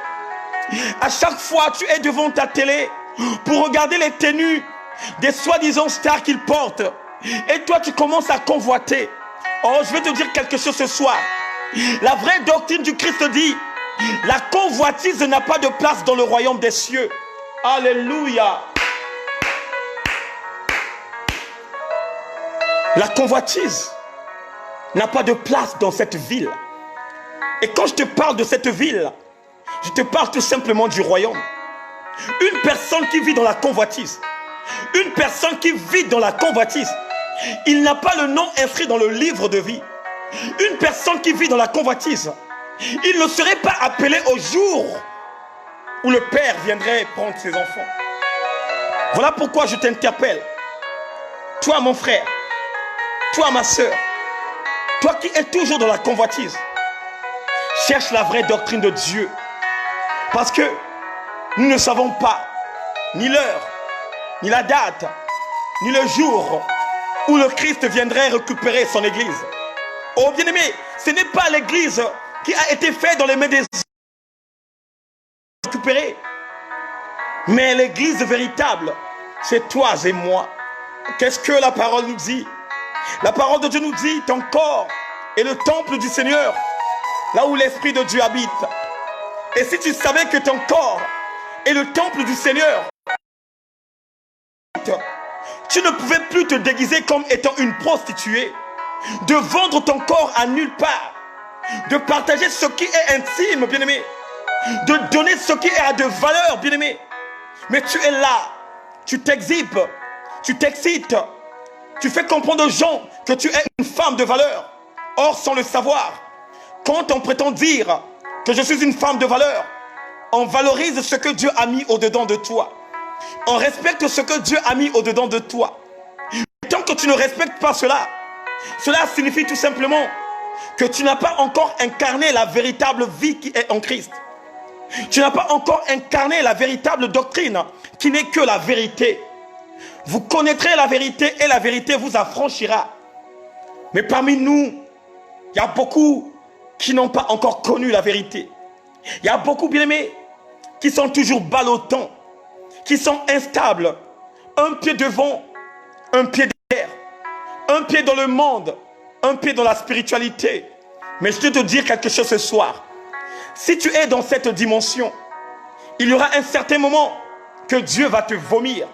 à chaque fois tu es devant ta télé pour regarder les tenues des soi-disant stars qu'ils portent, et toi tu commences à convoiter. Oh, je vais te dire quelque chose ce soir. La vraie doctrine du Christ dit, la convoitise n'a pas de place dans le royaume des cieux. Alléluia. La convoitise n'a pas de place dans cette ville. Et quand je te parle de cette ville, je te parle tout simplement du royaume. Une personne qui vit dans la convoitise, une personne qui vit dans la convoitise, il n'a pas le nom inscrit dans le livre de vie. Une personne qui vit dans la convoitise, il ne serait pas appelé au jour où le Père viendrait prendre ses enfants. Voilà pourquoi je t'interpelle. Toi, mon frère, toi, ma soeur, toi qui es toujours dans la convoitise, cherche la vraie doctrine de Dieu. Parce que nous ne savons pas ni l'heure, ni la date, ni le jour où le Christ viendrait récupérer son église. Oh bien-aimé, ce n'est pas l'église qui a été faite dans les mains des hommes récupérée, mais l'église véritable, c'est toi et moi. Qu'est-ce que la parole nous dit? La parole de Dieu nous dit, ton corps est le temple du Seigneur, là où l'Esprit de Dieu habite. Et si tu savais que ton corps est le temple du Seigneur, tu ne pouvais plus te déguiser comme étant une prostituée, de vendre ton corps à nulle part, de partager ce qui est intime, bien-aimé, de donner ce qui est de valeur, bien-aimé. Mais tu es là, tu t'exhibes, tu t'excites, tu fais comprendre aux gens que tu es une femme de valeur. Or, sans le savoir, quand on prétend dire que je suis une femme de valeur, on valorise ce que Dieu a mis au-dedans de toi. On respecte ce que Dieu a mis au-dedans de toi. Et tant que tu ne respectes pas cela, cela signifie tout simplement que tu n'as pas encore incarné la véritable vie qui est en Christ. Tu n'as pas encore incarné la véritable doctrine qui n'est que la vérité. Vous connaîtrez la vérité et la vérité vous affranchira. Mais parmi nous, il y a beaucoup qui n'ont pas encore connu la vérité. Il y a beaucoup, bien-aimés, qui sont toujours ballottants, qui sont instables. Un pied devant, un pied derrière. Un pied dans le monde, un pied dans la spiritualité. Mais je vais te dire quelque chose ce soir. Si tu es dans cette dimension, il y aura un certain moment que Dieu va te vomir.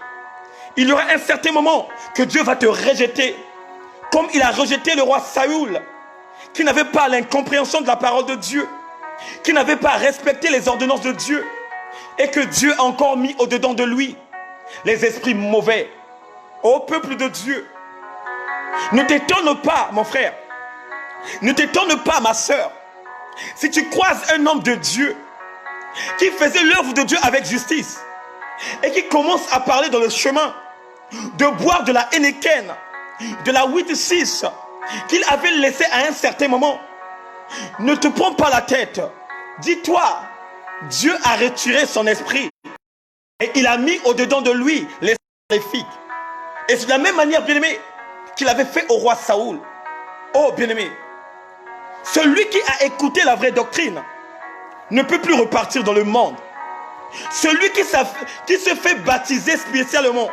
Il y aura un certain moment que Dieu va te rejeter. Comme il a rejeté le roi Saül, qui n'avait pas l'incompréhension de la parole de Dieu, qui n'avait pas respecté les ordonnances de Dieu, et que Dieu a encore mis au-dedans de lui les esprits mauvais. Ô peuple de Dieu, ne t'étonne pas, mon frère, ne t'étonne pas, ma soeur, si tu croises un homme de Dieu qui faisait l'œuvre de Dieu avec justice et qui commence à parler dans le chemin de boire de la Heineken, de la 8-6 qu'il avait laissé à un certain moment. Ne te prends pas la tête. Dis-toi, Dieu a retiré son esprit et il a mis au-dedans de lui l'esprit maléfique. Et c'est de la même manière, bien-aimé, qu'il avait fait au roi Saül. Oh, bien-aimé, celui qui a écouté la vraie doctrine ne peut plus repartir dans le monde. Celui qui se fait baptiser spécialement,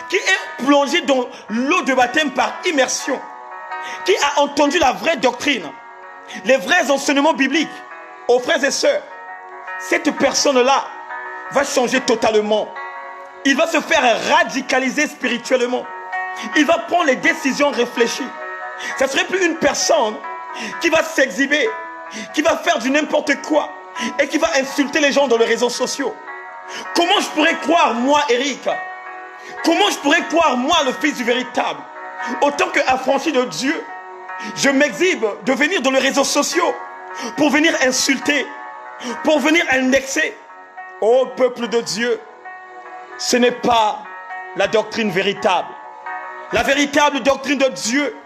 qui est plongé dans l'eau de baptême par immersion, qui a entendu la vraie doctrine, les vrais enseignements bibliques, aux frères et sœurs, cette personne-là va changer totalement. Il va se faire radicaliser spirituellement. Il va prendre les décisions réfléchies. Ce ne serait plus une personne qui va s'exhiber, qui va faire du n'importe quoi et qui va insulter les gens dans les réseaux sociaux. Comment je pourrais croire, moi, Eric? Comment je pourrais croire, moi, le Fils du véritable? Autant qu'affranchi de Dieu, je m'exhibe de venir dans les réseaux sociaux pour venir insulter, pour venir indexer. Ô peuple de Dieu, ce n'est pas la doctrine véritable. La véritable doctrine de Dieu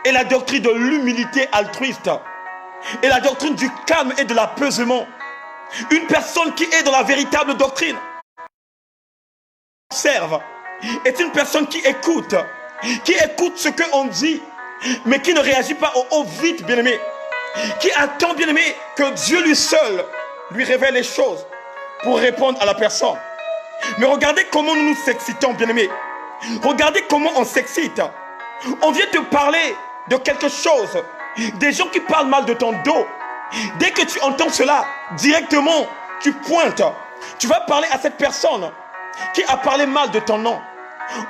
est la doctrine de l'humilité altruiste et la doctrine du calme et de l'apaisement. Une personne qui est dans la véritable doctrine observe, est une personne qui écoute ce qu'on dit, mais qui ne réagit pas au vite, bien-aimé, qui attend, bien-aimé, que Dieu lui seul lui révèle les choses pour répondre à la personne. Mais regardez comment nous nous excitons, bien-aimé. Regardez comment on s'excite. On vient te parler de quelque chose. Des gens qui parlent mal de ton dos. Dès que tu entends cela, directement, tu pointes. Tu vas parler à cette personne qui a parlé mal de ton nom.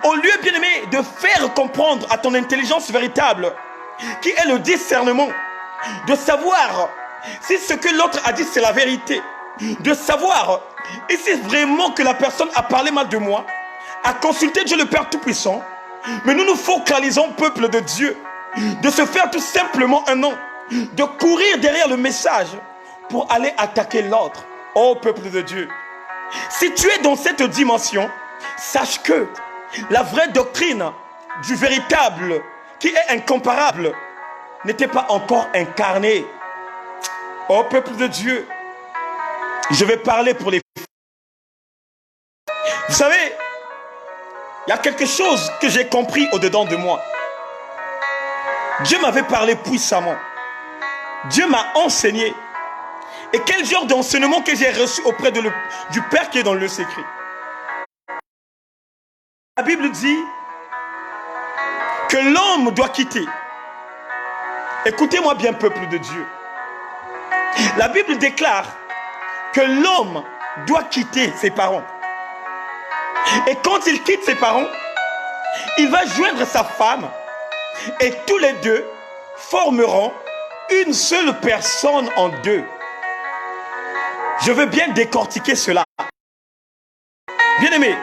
Au lieu, bien-aimé, de faire comprendre à ton intelligence véritable, qui est le discernement, de savoir si ce que l'autre a dit c'est la vérité, de savoir et si vraiment que la personne a parlé mal de moi, à consulter Dieu le Père Tout-Puissant. Mais nous nous focalisons, peuple de Dieu, de se faire tout simplement un nom, de courir derrière le message pour aller attaquer l'autre. Oh peuple de Dieu, si tu es dans cette dimension, sache que la vraie doctrine du véritable, qui est incomparable, n'était pas encore incarnée. Oh peuple de Dieu, je vais parler pour les... Vous savez, il y a quelque chose que j'ai compris au-dedans de moi. Dieu m'avait parlé puissamment. Dieu m'a enseigné. Et quel genre d'enseignement que j'ai reçu auprès du Père qui est dans le secret. La Bible dit que l'homme doit quitter. Écoutez-moi bien, peuple de Dieu. La Bible déclare que l'homme doit quitter ses parents. Et quand il quitte ses parents, il va joindre sa femme et tous les deux formeront une seule personne en deux. Je veux bien décortiquer cela. Bien-aimés,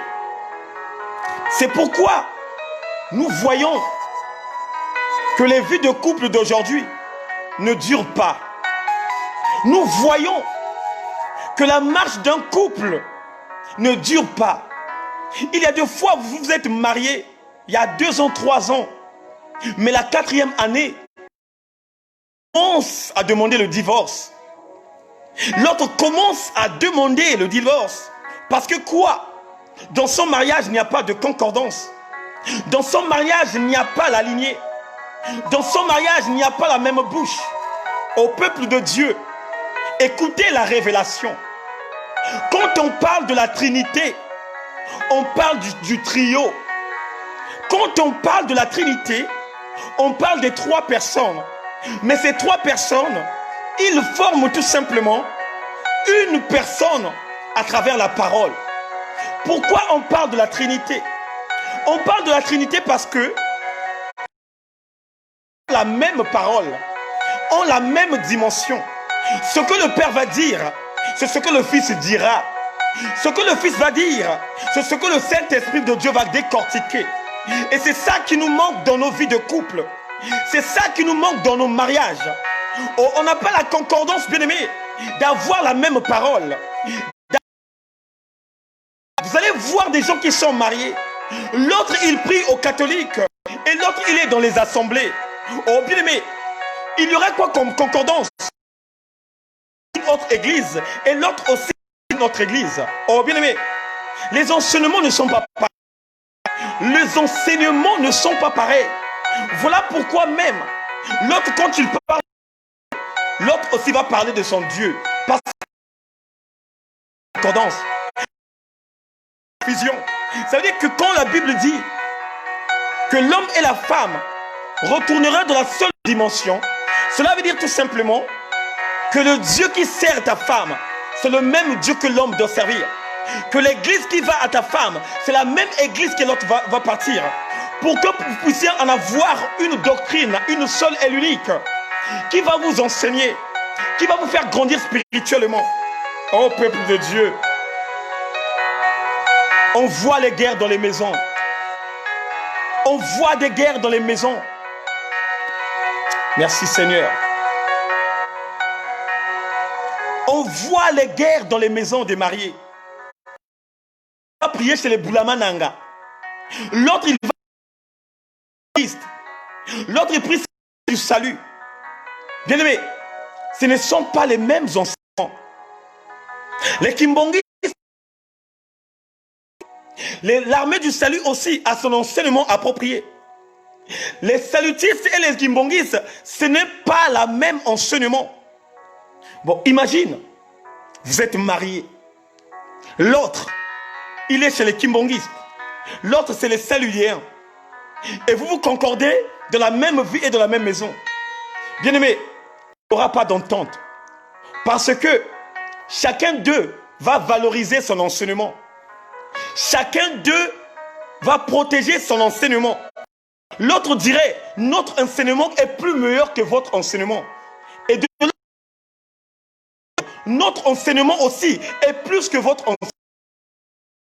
c'est pourquoi nous voyons que les vies de couple d'aujourd'hui ne durent pas. Nous voyons que la marche d'un couple ne dure pas. Il y a des fois où vous êtes mariés, il y a 2 ans, 3 ans, mais la 4e année, on commence à demander le divorce. L'autre commence à demander le divorce. Parce que quoi? Dans son mariage, il n'y a pas de concordance. Dans son mariage, il n'y a pas la lignée. Dans son mariage, il n'y a pas la même bouche. Au peuple de Dieu, écoutez la révélation. Quand on parle de la Trinité, on parle du trio. Quand on parle de la Trinité, on parle des 3 personnes. Mais ces 3 personnes, ils forment tout simplement une personne à travers la parole. Pourquoi on parle de la Trinité? On parle de la Trinité parce que la même parole, ont la même dimension. Ce que le Père va dire, c'est ce que le Fils dira. Ce que le Fils va dire, c'est ce que le Saint-Esprit de Dieu va décortiquer. Et c'est ça qui nous manque dans nos vies de couple. C'est ça qui nous manque dans nos mariages. Oh, on n'a pas la concordance, bien-aimé, d'avoir la même parole. Vous allez voir des gens qui sont mariés. L'autre, il prie aux catholiques. Et l'autre, il est dans les assemblées. Oh, bien-aimé, il y aura quoi comme concordance? Une autre église. Et l'autre aussi, une autre église. Oh, bien-aimé, les enseignements ne sont pas pareils. Les enseignements ne sont pas pareils. Voilà pourquoi même, l'autre, quand il parle, l'autre aussi va parler de son Dieu. Parce concordance. Fusion. Ça veut dire que quand la Bible dit que l'homme et la femme retourneraient dans la seule dimension, cela veut dire tout simplement que le Dieu qui sert ta femme, c'est le même Dieu que l'homme doit servir. Que l'église qui va à ta femme, c'est la même église que l'autre va partir. Pour que vous puissiez en avoir une doctrine, une seule et l'unique, qui va vous enseigner, qui va vous faire grandir spirituellement. Oh peuple de Dieu, on voit les guerres dans les maisons. On voit des guerres dans les maisons. Merci Seigneur. On voit les guerres dans les maisons des mariés. On va prier chez les Boulamananga. L'autre il va. L'autre il prie du salut. Bien aimé, ce ne sont pas les mêmes enseignements. Les Kimbongi, l'armée du salut aussi a son enseignement approprié. Les salutistes et les Kimbongis, ce n'est pas la même enseignement. Bon, imagine, vous êtes mariés. L'autre, il est chez les Kimbongis. L'autre, c'est les saludiens. Et vous vous concordez de la même vie et de la même maison. Bien aimé, il n'y aura pas d'entente. Parce que chacun d'eux va valoriser son enseignement. Chacun d'eux va protéger son enseignement. L'autre dirait, notre enseignement est plus meilleur que votre enseignement. Et de l'autre, notre enseignement aussi est plus que votre enseignement.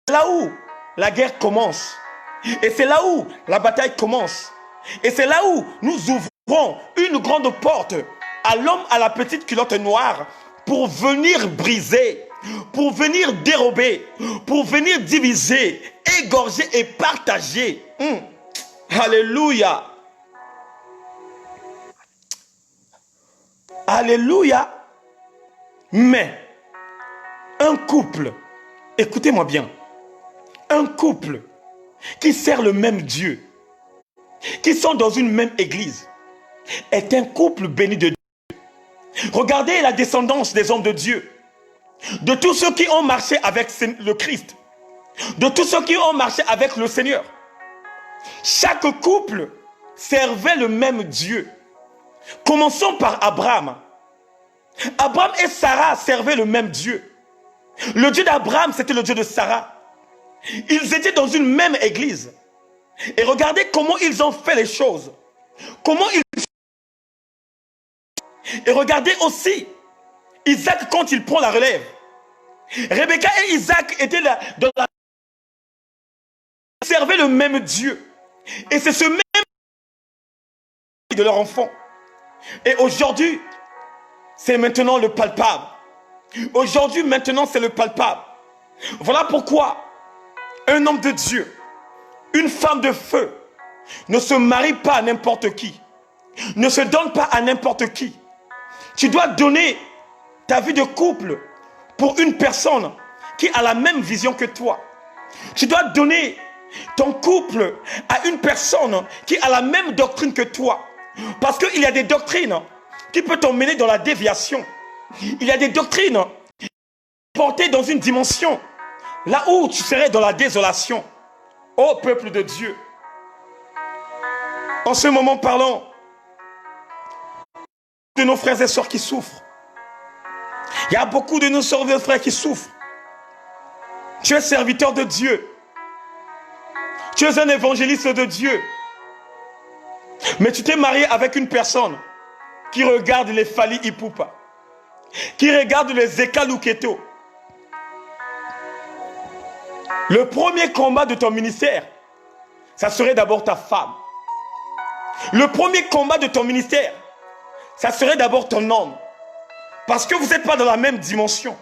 C'est là où la guerre commence. Et c'est là où la bataille commence. Et c'est là où nous ouvrons une grande porte à l'homme à la petite culotte noire pour venir briser, pour venir dérober, pour venir diviser, égorger et partager. Alléluia. Alléluia. Mais un couple, écoutez-moi bien, un couple qui sert le même Dieu, qui sont dans une même église, est un couple béni de Dieu. Regardez la descendance des hommes de Dieu, de tous ceux qui ont marché avec le Christ, de tous ceux qui ont marché avec le Seigneur. Chaque couple servait le même Dieu. Commençons par Abraham. Abraham et Sarah servaient le même Dieu. Le Dieu d'Abraham, c'était le Dieu de Sarah. Ils étaient dans une même église. Et regardez comment ils ont fait les choses. Comment ils... Et regardez aussi Isaac quand il prend la relève. Rebecca et Isaac étaient là, dans la... Ils servaient le même Dieu. Et c'est ce même de leur enfant. Et aujourd'hui, c'est maintenant le palpable. Aujourd'hui, maintenant, c'est le palpable. Voilà pourquoi un homme de Dieu, une femme de feu, ne se marie pas à n'importe qui. Ne se donne pas à n'importe qui. Tu dois donner ta vie de couple pour une personne qui a la même vision que toi. Tu dois donner ton couple à une personne qui a la même doctrine que toi. Parce qu'il y a des doctrines qui peuvent t'emmener dans la déviation. Il y a des doctrines portées dans une dimension là où tu serais dans la désolation. Ô peuple de Dieu, en ce moment parlons de nos frères et sœurs qui souffrent. Il y a beaucoup de nos sœurs et frères qui souffrent. Tu es serviteur de Dieu. Tu es un évangéliste de Dieu. Mais tu t'es marié avec une personne qui regarde les Fali Ipupa, qui regarde les Ekaluketo. Le premier combat de ton ministère, ça serait d'abord ta femme. Le premier combat de ton ministère, ça serait d'abord ton homme. Parce que vous n'êtes pas dans la même dimension.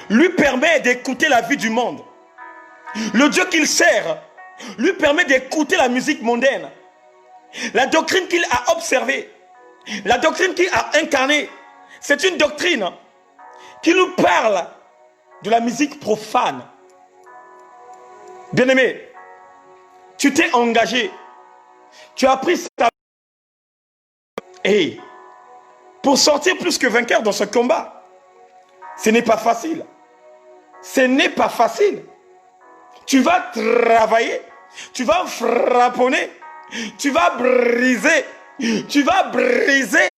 Lui permet d'écouter la vie du monde. Le Dieu qu'il sert lui permet d'écouter la musique mondaine. La doctrine qu'il a observée, la doctrine qu'il a incarnée, c'est une doctrine qui nous parle de la musique profane. Bien-aimé, tu t'es engagé, tu as pris ta... Et pour sortir plus que vainqueur dans ce combat. Ce n'est pas facile. Ce n'est pas facile. Tu vas travailler, tu vas frapponner, tu vas briser, tu vas briser.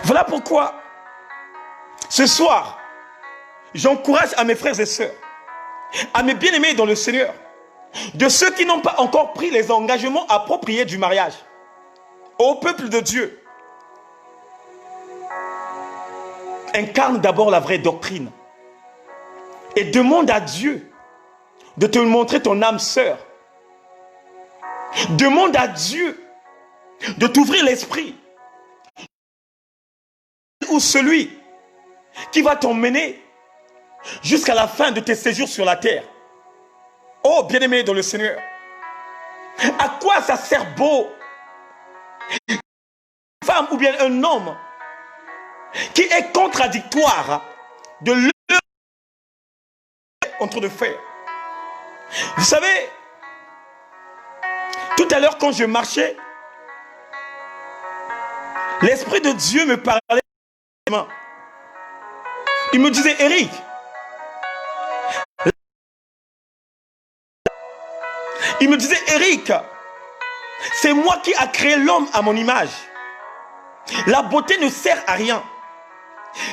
Voilà pourquoi, ce soir, j'encourage à mes frères et sœurs, à mes bien-aimés dans le Seigneur, de ceux qui n'ont pas encore pris les engagements appropriés du mariage, au peuple de Dieu, incarne d'abord la vraie doctrine et demande à Dieu de te montrer ton âme sœur. Demande à Dieu de t'ouvrir l'esprit, ou celui qui va t'emmener jusqu'à la fin de tes séjours sur la terre. Oh bien-aimé dans le Seigneur, à quoi ça sert beau une femme ou bien un homme qui est contradictoire de l'heure en train de faire? Vous savez, tout à l'heure quand je marchais, l'Esprit de Dieu me parlait. Il me disait, Eric, c'est moi qui a créé l'homme à mon image. La beauté ne sert à rien.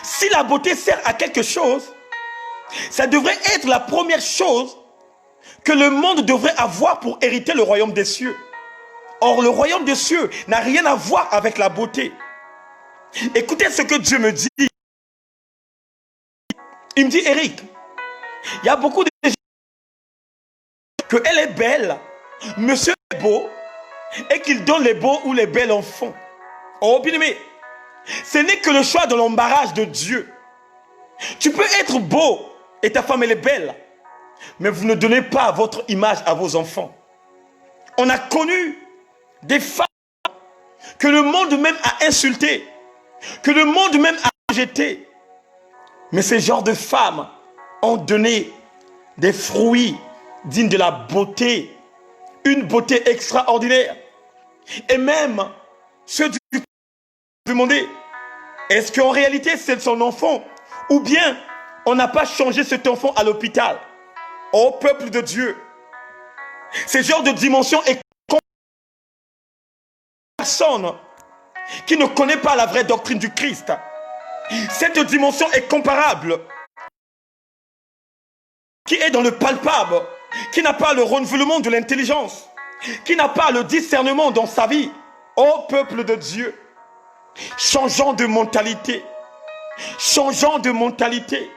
Si la beauté sert à quelque chose, ça devrait être la première chose que le monde devrait avoir pour hériter le royaume des cieux. Or, le royaume des cieux n'a rien à voir avec la beauté. Écoutez ce que Dieu me dit. Il me dit, Eric, il y a beaucoup de gens qu'elle est belle, monsieur est beau, et qu'il donne les beaux ou les belles enfants. Oh, bien aimé, ce n'est que le choix de l'embarras de Dieu. Tu peux être beau et ta femme elle est belle, mais vous ne donnez pas votre image à vos enfants. On a connu des femmes que le monde même a insultées, que le monde même a rejetées. Mais ces genres de femmes ont donné des fruits dignes de la beauté, une beauté extraordinaire. Et même ceux du demander, est-ce qu'en réalité c'est son enfant, ou bien on n'a pas changé cet enfant à l'hôpital? Ô peuple de Dieu, ce genre de dimension est personne qui ne connaît pas la vraie doctrine du Christ. Cette dimension est comparable, qui est dans le palpable, qui n'a pas le renouvellement de l'intelligence, qui n'a pas le discernement dans sa vie. Ô peuple de Dieu, changeons de mentalité. Changeons de mentalité.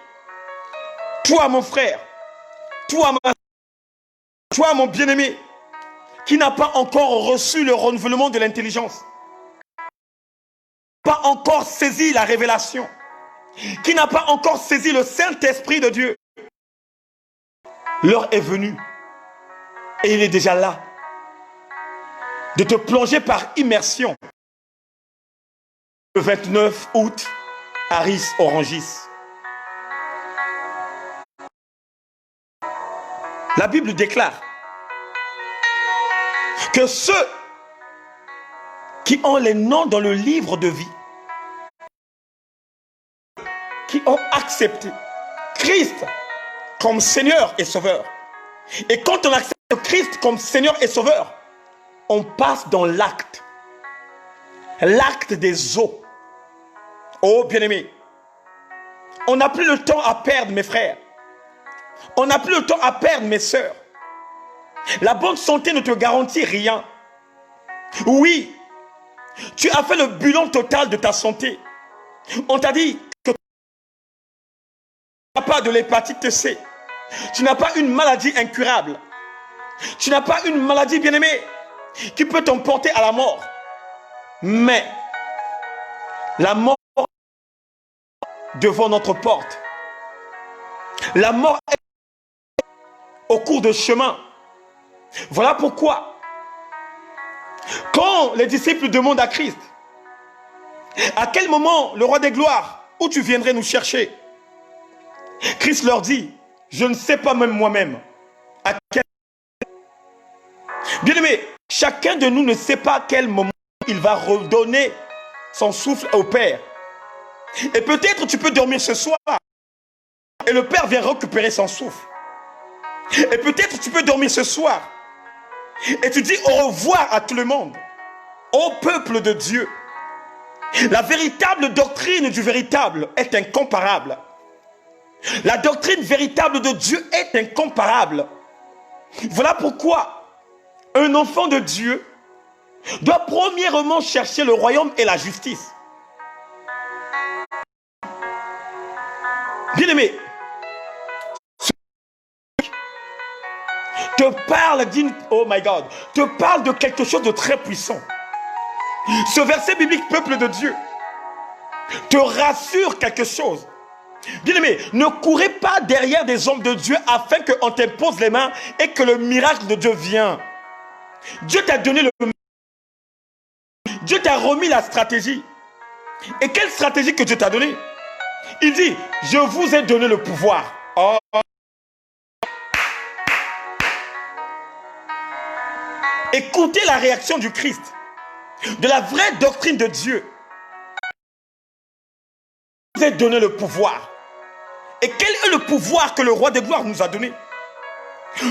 Toi mon frère, toi mon bien-aimé, qui n'a pas encore reçu le renouvellement de l'intelligence, pas encore saisi la révélation, qui n'a pas encore saisi le Saint-Esprit de Dieu, l'heure est venue, et il est déjà là, de te plonger par immersion. Le 29 août, Aris Orangis. La Bible déclare que ceux qui ont les noms dans le livre de vie, qui ont accepté Christ comme Seigneur et Sauveur. Et quand on accepte Christ comme Seigneur et Sauveur, on passe dans l'acte. L'acte des eaux. Oh bien-aimé, on n'a plus le temps à perdre mes frères. On n'a plus le temps à perdre mes sœurs. La bonne santé ne te garantit rien. Oui, tu as fait le bilan total de ta santé. On t'a dit que tu n'as pas de l'hépatite C. Tu n'as pas une maladie incurable. Tu n'as pas une maladie, bien-aimée, qui peut t'emporter à la mort. Mais la mort est devant notre porte. La mort est au cours de chemin. Voilà pourquoi, quand les disciples demandent à Christ, à quel moment, le roi des gloires, où tu viendrais nous chercher? Christ leur dit, je ne sais pas même moi-même. À quel... Bien-aimé, chacun de nous ne sait pas à quel moment il va redonner son souffle au Père. Et peut-être tu peux dormir ce soir et le Père vient récupérer son souffle. Et peut-être tu peux dormir ce soir et tu dis au revoir à tout le monde, au peuple de Dieu. La véritable doctrine du véritable est incomparable. La doctrine véritable de Dieu est incomparable. Voilà pourquoi un enfant de Dieu doit premièrement chercher le royaume et la justice. Bien-aimé, te parle d'une... Oh my God, te parle de quelque chose de très puissant. Ce verset biblique, peuple de Dieu, te rassure quelque chose. Bien-aimé, ne courez pas derrière des hommes de Dieu afin qu'on t'impose les mains et que le miracle de Dieu vienne. Dieu t'a donné le... Dieu t'a remis la stratégie. Et quelle stratégie que Dieu t'a donnée? Il dit, je vous ai donné le pouvoir. Oh. Écoutez la réaction du Christ, de la vraie doctrine de Dieu. Je vous ai donné le pouvoir. Et quel est le pouvoir que le roi des gloires nous a donné?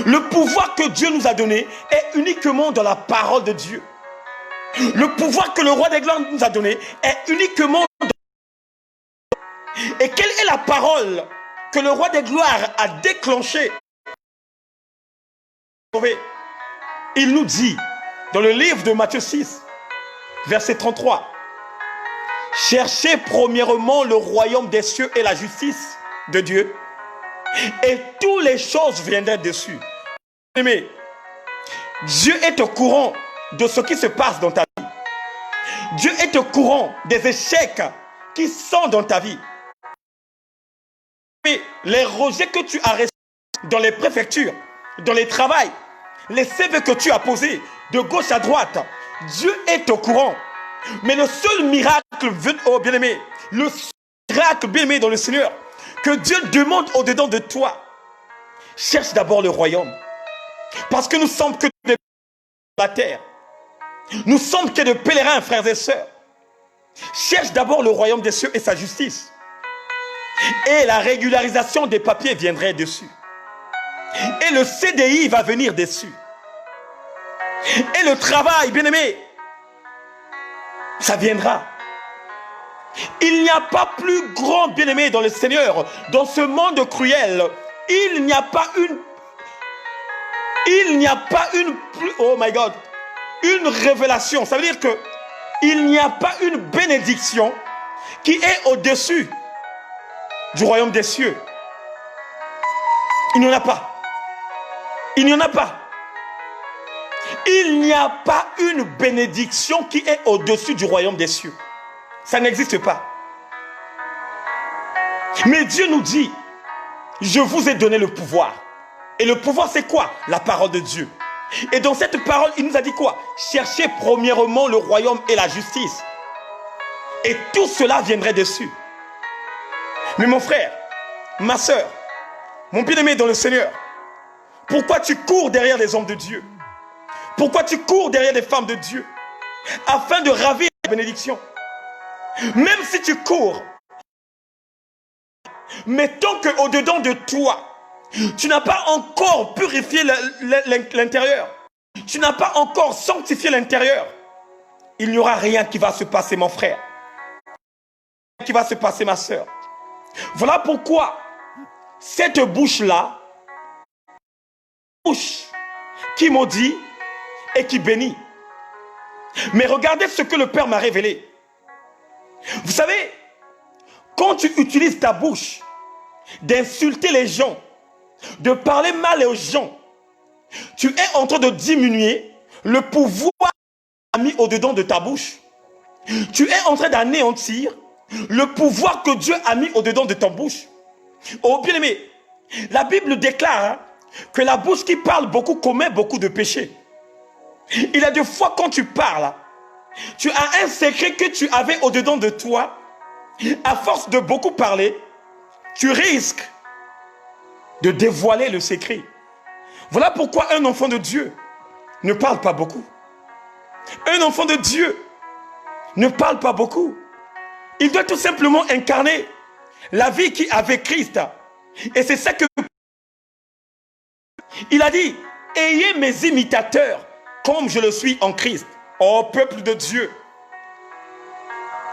Le pouvoir que Dieu nous a donné est uniquement dans la parole de Dieu. Le pouvoir que le roi des gloires nous a donné est uniquement dans... Et quelle est la parole que le roi des gloires a déclenchée? Il nous dit dans le livre de Matthieu 6, verset 33, cherchez premièrement le royaume des cieux et la justice de Dieu, et toutes les choses viendraient dessus. Mais Dieu est au courant de ce qui se passe dans ta vie. Dieu est au courant des échecs qui sont dans ta vie. Mais les rejets que tu as reçus dans les préfectures, dans les travails, les CV que tu as posés de gauche à droite, Dieu est au courant. Mais le seul miracle, oh bien-aimé, le seul miracle bien-aimé dans le Seigneur, que Dieu demande au-dedans de toi, cherche d'abord le royaume. Parce que nous sommes que des la terre. Nous sommes que des pèlerins, frères et sœurs. Cherche d'abord le royaume des cieux et sa justice. Et la régularisation des papiers viendrait dessus. Et le CDI va venir dessus. Et le travail, bien-aimé, ça viendra. Il n'y a pas plus grand bien-aimé dans le Seigneur, dans ce monde cruel. Il n'y a pas une... Oh my God, une révélation. Ça veut dire que il n'y a pas une bénédiction qui est au-dessus du royaume des cieux. Il n'y en a pas. Il n'y en a pas. Il n'y a pas une bénédiction qui est au-dessus du royaume des cieux. Ça n'existe pas. Mais Dieu nous dit, je vous ai donné le pouvoir. Et le pouvoir, c'est quoi? La parole de Dieu. Et dans cette parole, il nous a dit quoi? Cherchez premièrement le royaume et la justice. Et tout cela viendrait dessus. Mais mon frère, ma soeur, mon bien-aimé dans le Seigneur, pourquoi tu cours derrière les hommes de Dieu? Pourquoi tu cours derrière les femmes de Dieu? Afin de ravir la bénédiction. Même si tu cours, mais tant qu'au-dedans de toi, tu n'as pas encore purifié l'intérieur, tu n'as pas encore sanctifié l'intérieur, il n'y aura rien qui va se passer, mon frère. Qui va se passer, ma soeur. Voilà pourquoi cette bouche-là, bouche qui maudit et qui bénit. Mais regardez ce que le Père m'a révélé. Vous savez, quand tu utilises ta bouche d'insulter les gens, de parler mal aux gens, tu es en train de diminuer le pouvoir mis au-dedans de ta bouche. Tu es en train d'anéantir le pouvoir que Dieu a mis au-dedans de ta bouche. Oh bien-aimé, la Bible déclare que la bouche qui parle beaucoup commet beaucoup de péchés. Il y a des fois quand tu parles, tu as un secret que tu avais au-dedans de toi. À force de beaucoup parler, tu risques de dévoiler le secret. Voilà pourquoi un enfant de Dieu ne parle pas beaucoup. Un enfant de Dieu ne parle pas beaucoup. Il doit tout simplement incarner la vie qui avec Christ. Et c'est ça que il a dit, ayez mes imitateurs comme je le suis en Christ. Oh peuple de Dieu,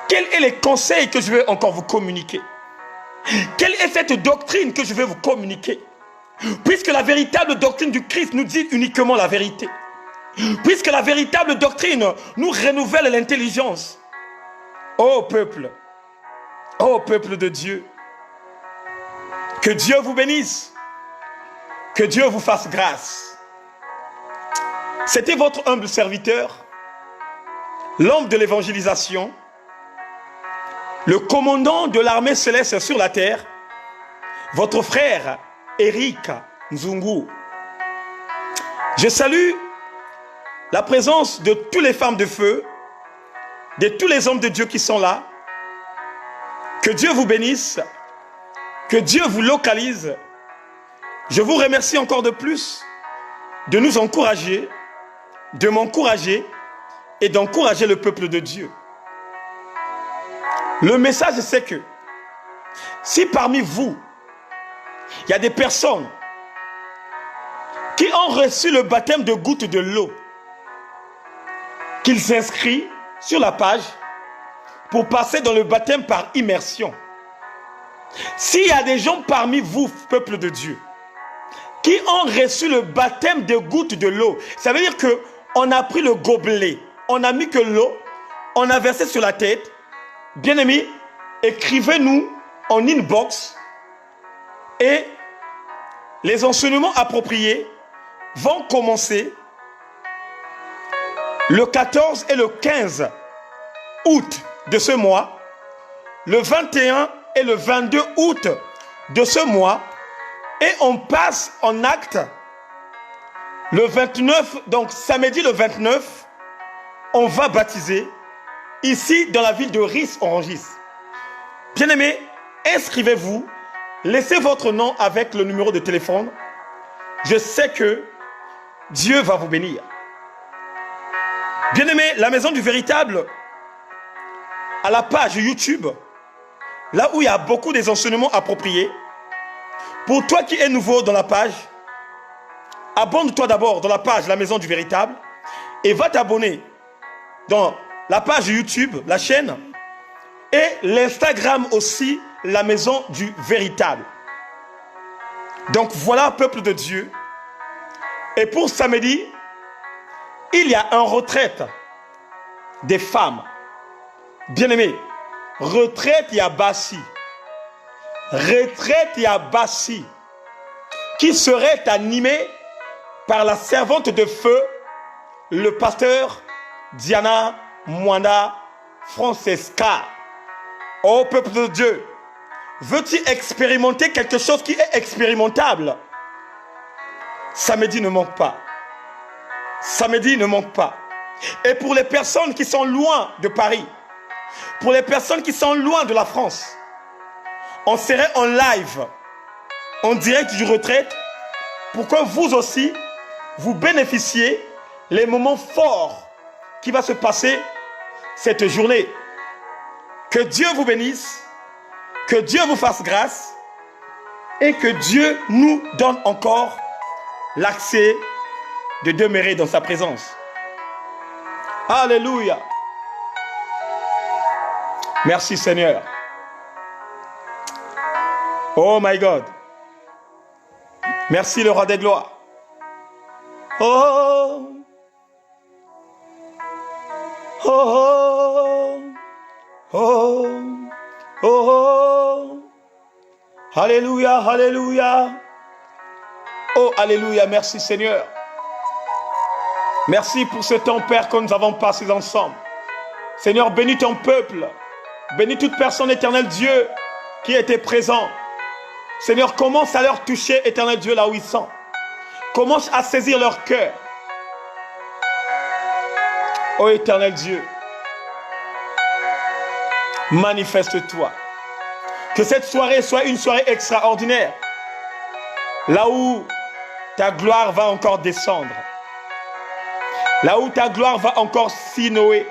quels sont les conseils que je vais encore vous communiquer? Quelle est cette doctrine que je vais vous communiquer? Puisque la véritable doctrine du Christ nous dit uniquement la vérité. Puisque la véritable doctrine nous renouvelle l'intelligence. Oh peuple de Dieu, que Dieu vous bénisse, que Dieu vous fasse grâce. C'était votre humble serviteur, l'homme de l'évangélisation, le commandant de l'armée céleste sur la terre, votre frère Eric Nzungu. Je salue la présence de toutes les femmes de feu, de tous les hommes de Dieu qui sont là. Que Dieu vous bénisse, que Dieu vous localise. Je vous remercie encore de plus de nous encourager, de m'encourager et d'encourager le peuple de Dieu. Le message, c'est que si parmi vous, il y a des personnes qui ont reçu le baptême de gouttes de l'eau, qu'ils s'inscrivent sur la page pour passer dans le baptême par immersion. S'il y a des gens parmi vous, peuple de Dieu, qui ont reçu le baptême de gouttes de l'eau, ça veut dire qu'on a pris le gobelet, on a mis que l'eau, on a versé sur la tête. Bien-aimés, écrivez-nous en inbox et les enseignements appropriés vont commencer le 14 et le 15 août de ce mois, le 21 et le 22 août de ce mois, et on passe en acte le 29, donc samedi le 29, on va baptiser ici dans la ville de Ris-Orangis. Bien-aimés, inscrivez-vous, laissez votre nom avec le numéro de téléphone. Je sais que Dieu va vous bénir. Bien-aimés, la maison du véritable, à la page YouTube, là où il y a beaucoup des enseignements appropriés. Pour toi qui es nouveau dans la page, abonne-toi d'abord dans la page La Maison du Véritable et va t'abonner dans la page YouTube, la chaîne, et l'Instagram aussi, La Maison du Véritable. Donc voilà, peuple de Dieu. Et pour samedi, il y a un retraite des femmes. Bien-aimés, retraite Yabassi. Retraite Yabassi. Qui serait animée par la servante de feu, le pasteur Diana Mwanda Francesca. Oh peuple de Dieu, veux-tu expérimenter quelque chose qui est expérimentable? Samedi ne manque pas. Samedi ne manque pas. Et pour les personnes qui sont loin de Paris, pour les personnes qui sont loin de la France, on serait en live, en direct du retraite, pour que vous aussi, vous bénéficiez les moments forts qui vont se passer cette journée. Que Dieu vous bénisse, que Dieu vous fasse grâce et que Dieu nous donne encore l'accès de demeurer dans sa présence. Alléluia. Merci Seigneur. Oh my God. Merci le roi des gloires. Oh. Oh. Oh. Oh. Oh. Alléluia, alléluia. Oh, alléluia, merci Seigneur. Merci pour ce temps, Père, que nous avons passé ensemble. Seigneur, bénis ton peuple. Bénis toute personne, éternel Dieu, qui était présent. Seigneur, commence à leur toucher, éternel Dieu, là où ils sont. Commence à saisir leur cœur. Oh, éternel Dieu, manifeste-toi. Que cette soirée soit une soirée extraordinaire. Là où ta gloire va encore descendre. Là où ta gloire va encore s'innoer.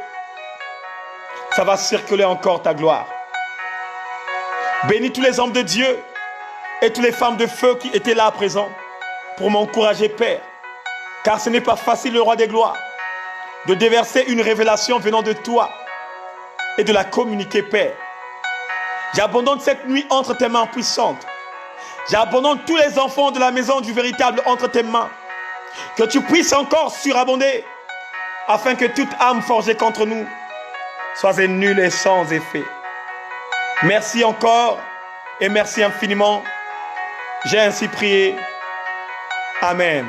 ça va circuler encore ta gloire. Bénis tous les hommes de Dieu et toutes les femmes de feu qui étaient là à présent pour m'encourager, Père. Car ce n'est pas facile, le roi des gloires, de déverser une révélation venant de toi et de la communiquer, Père. J'abandonne cette nuit entre tes mains puissantes. J'abandonne tous les enfants de la maison du véritable entre tes mains. Que tu puisses encore surabonder, afin que toute âme forgée contre nous soit nulle et sans effet. Merci encore et merci infiniment. J'ai ainsi prié. Amen.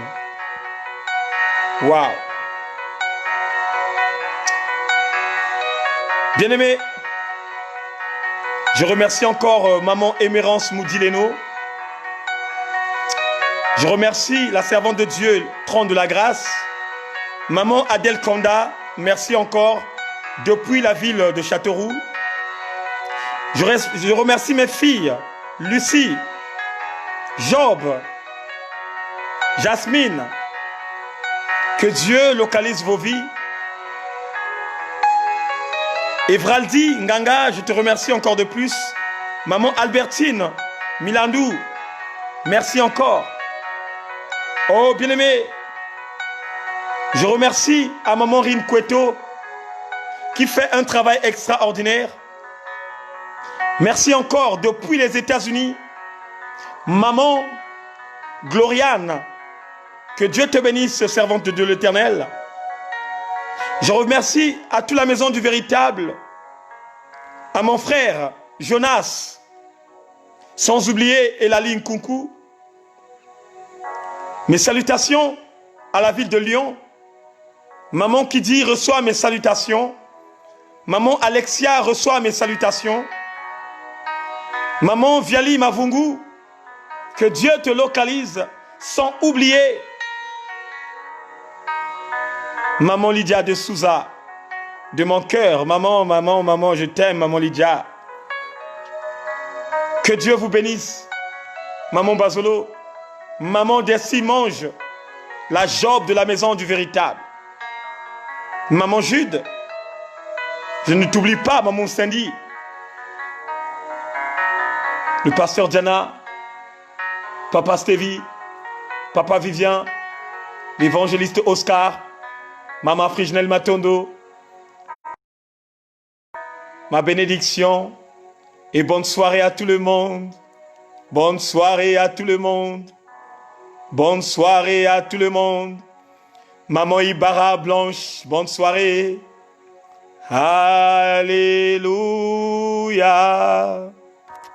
Wow. Bien-aimé, je remercie encore maman Émérance Moudileno. Je remercie la servante de Dieu, Trône de la Grâce. Maman Adèle Kanda, merci encore, depuis la ville de Châteauroux. Je remercie mes filles, Lucie, Job, Jasmine. Que Dieu localise vos vies. Evraldi Nganga, je te remercie encore de plus. Maman Albertine Milandou, merci encore. Oh, bien-aimé, je remercie à maman Rin Kweto qui fait un travail extraordinaire. Merci encore depuis les États-Unis. Maman Gloriane, que Dieu te bénisse, servante de Dieu l'Éternel. Je remercie à toute la maison du véritable, à mon frère Jonas, sans oublier Elaline Kunku. Mes salutations à la ville de Lyon. Maman Kidi reçoit mes salutations. Maman Alexia reçoit mes salutations. Maman Viali Mavungu, que Dieu te localise sans oublier Maman Lydia de Souza, de mon cœur. Maman, je t'aime, maman Lydia. Que Dieu vous bénisse. Maman Bazolo, maman Desi Mange, la Job de la maison du véritable. Maman Jude, je ne t'oublie pas, maman Cindy. Le pasteur Diana, papa Stevie, papa Vivien, l'évangéliste Oscar, maman Frigenel Matondo, ma bénédiction et bonne soirée à tout le monde. Bonne soirée à tout le monde. Bonne soirée à tout le monde. Maman Ibarra Blanche, bonne soirée. Alléluia.